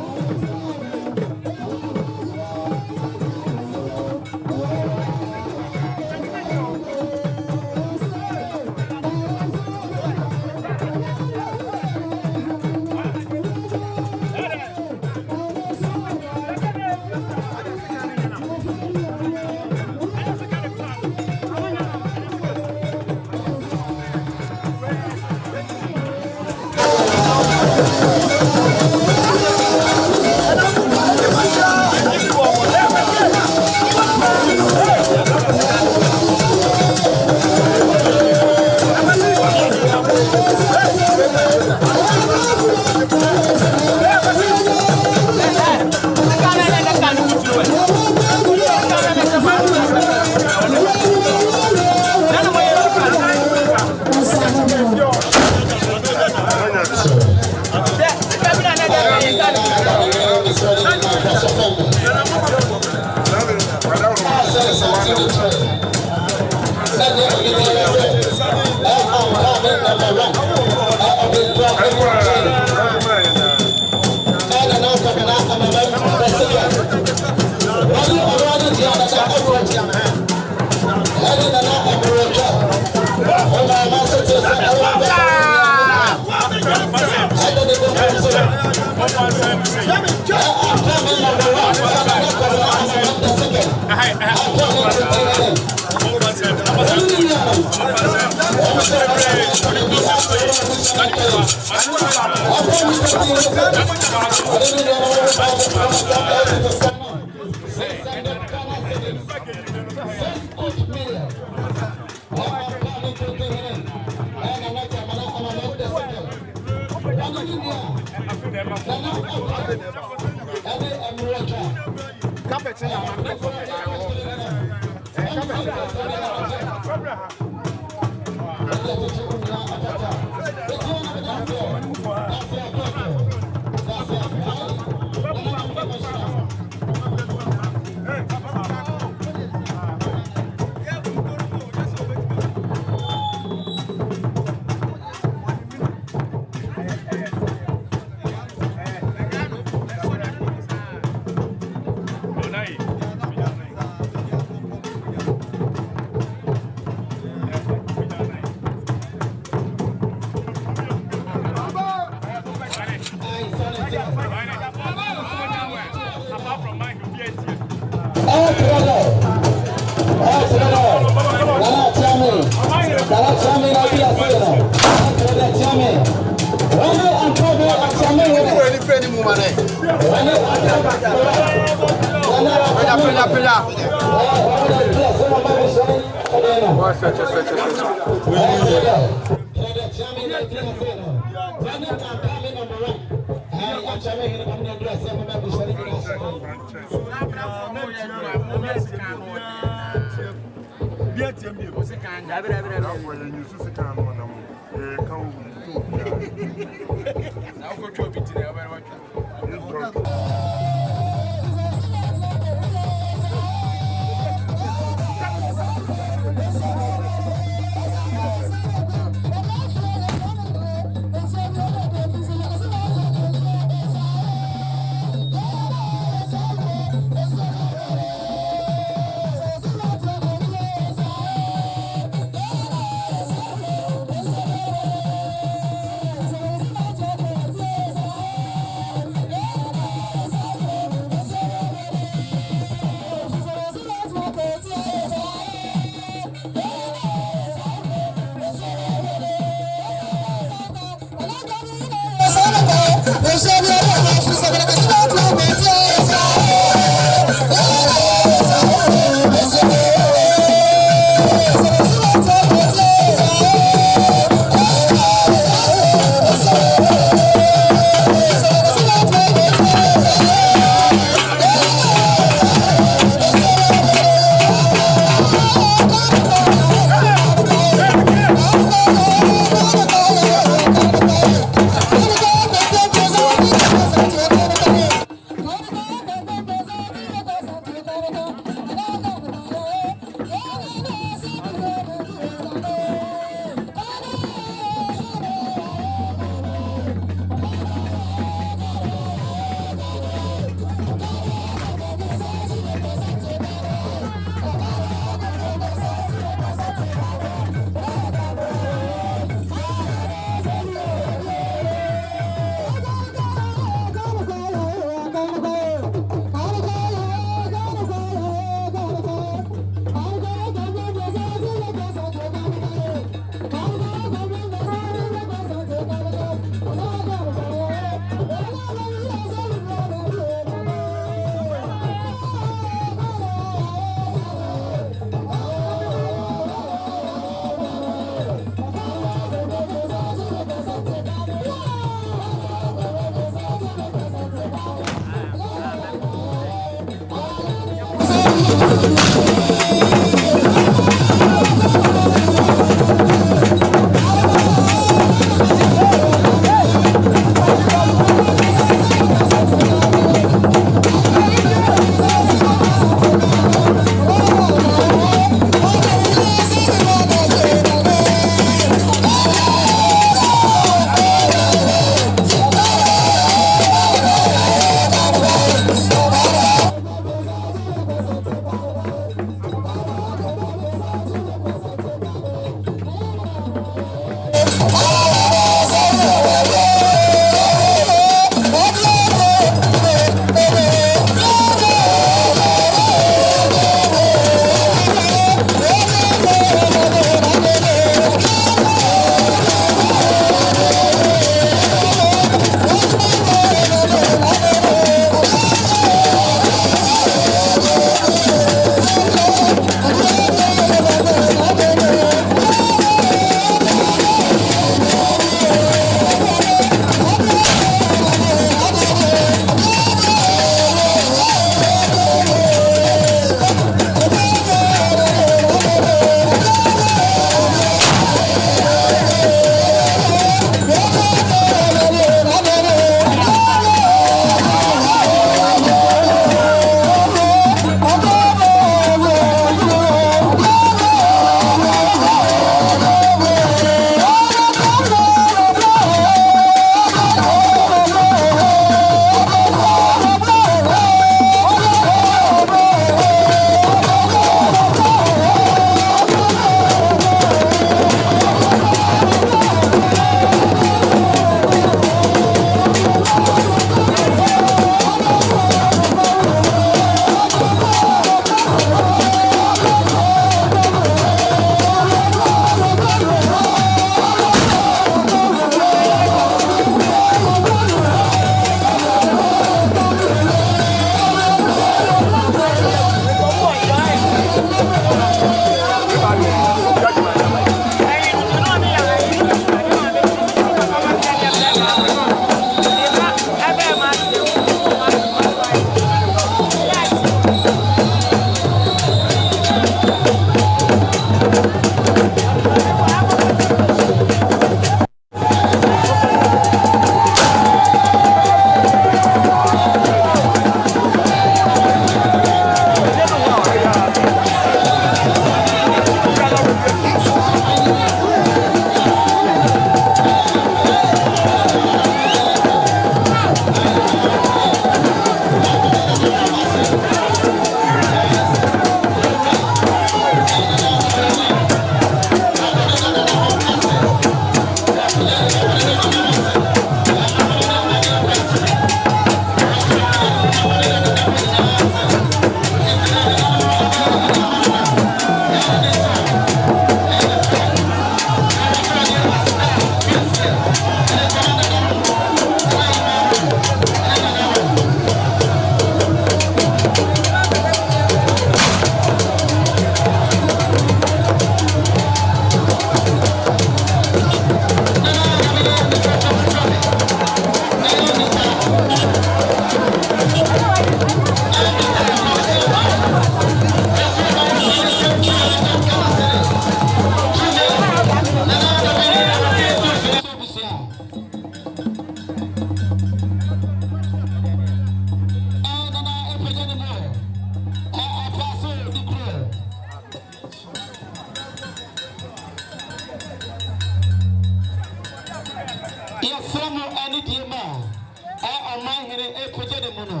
Speaker 2: ɔman hene ekogye ne mu no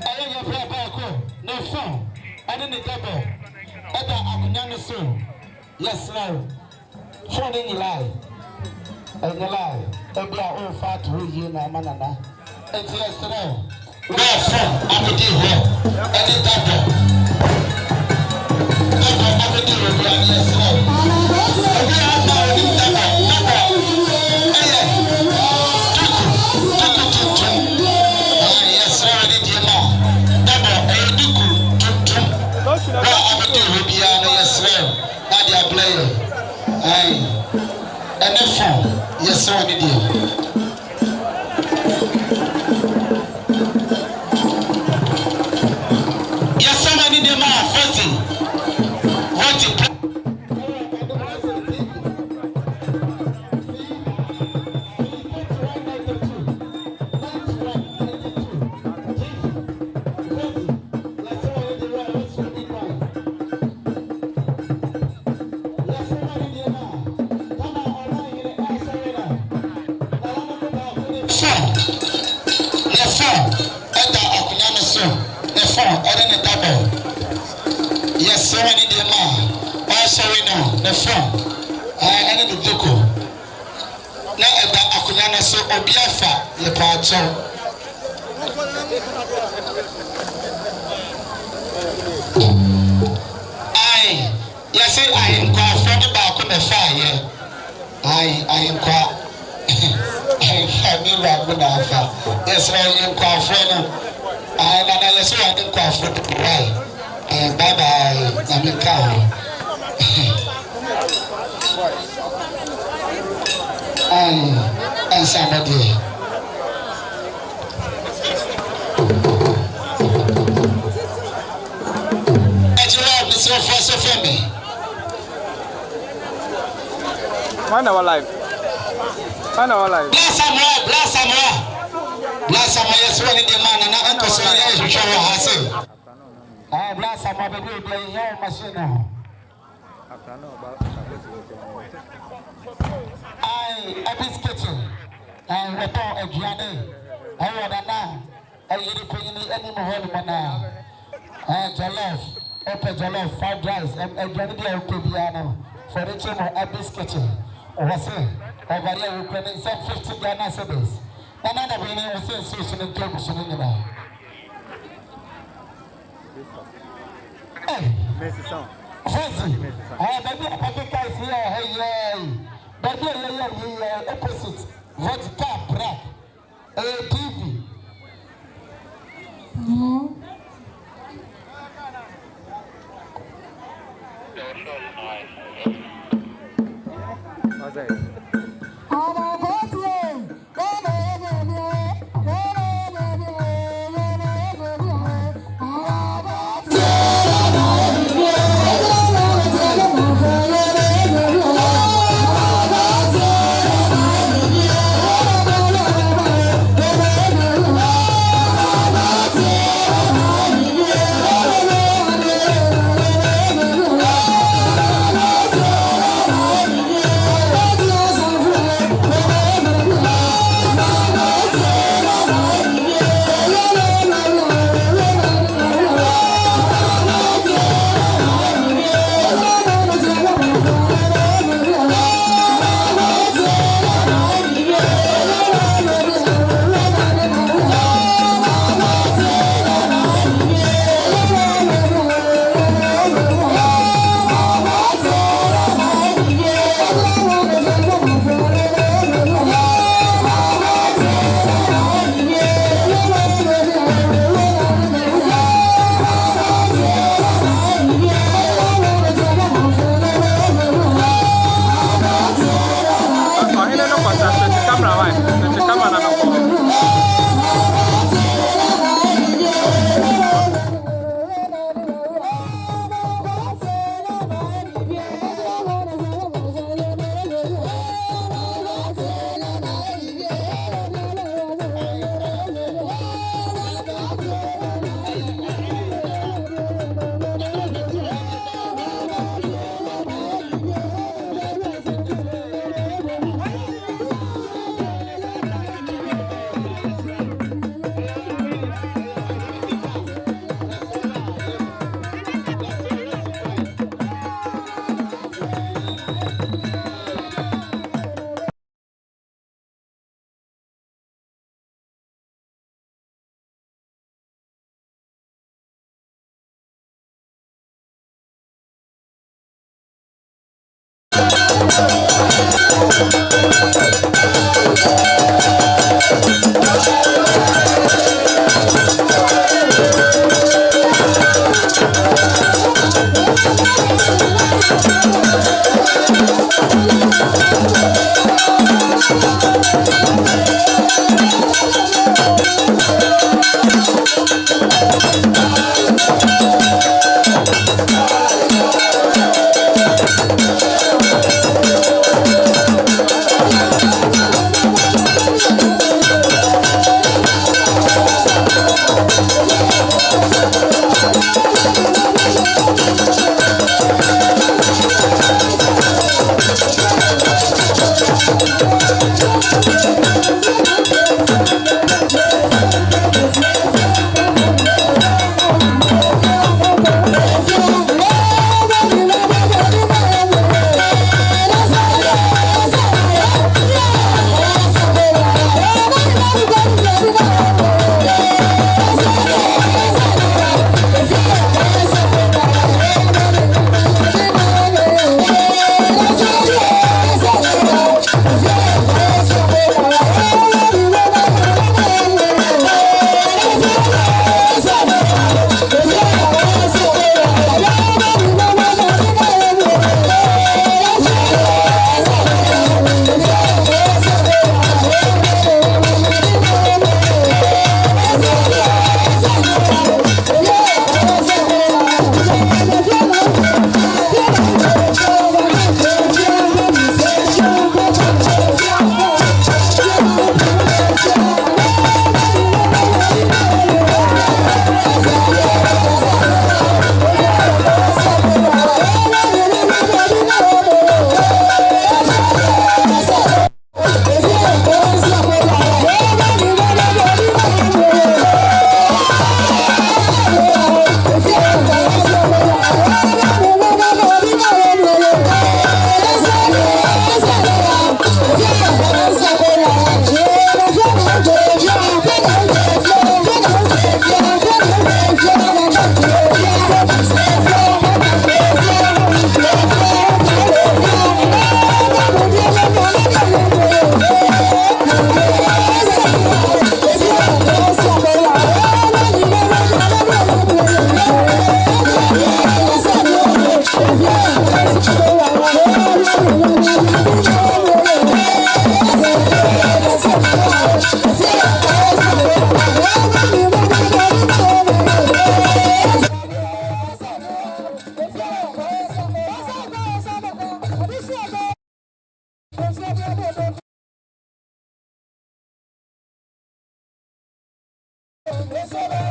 Speaker 2: ɛyɛ yɛ brɛ baako ne phone ɛne ne dabɔ ɛda akonnwa no so yɛsrɛ phone ne nyinaa ɛnyɛ lie ebi a ɔmfa ato hɔ yie na ama nana eti yɛsrɛ bɛɛ phone abedi hɔ ɛne dabɔ abedi hɔ bi a yɛsrɛ ebi a aba ɔne dabɔ ɛyɛ yes, sir, we did. Yes, somebody did my first. What
Speaker 6: Find our life. Find our life.
Speaker 2: Bless Samuel, yes, one in the man, and I uncle, so yes, you shall have. Ah, bless Samuel, baby, play your machine now. Abby's kitchen, and report a Gianni. I want a now. I eat it any more now. And Jollof, open Jollof, fried rice, and Johnny Piano for the children of Abby's kitchen. Was it? Over here, we can send 50 Ghana cedis. Another way, we say social and television in the Hey, Fancy. Baby, a packet is here. Hey, baby, opposite. Vodka, black. TV.
Speaker 6: What's that?
Speaker 1: Yes,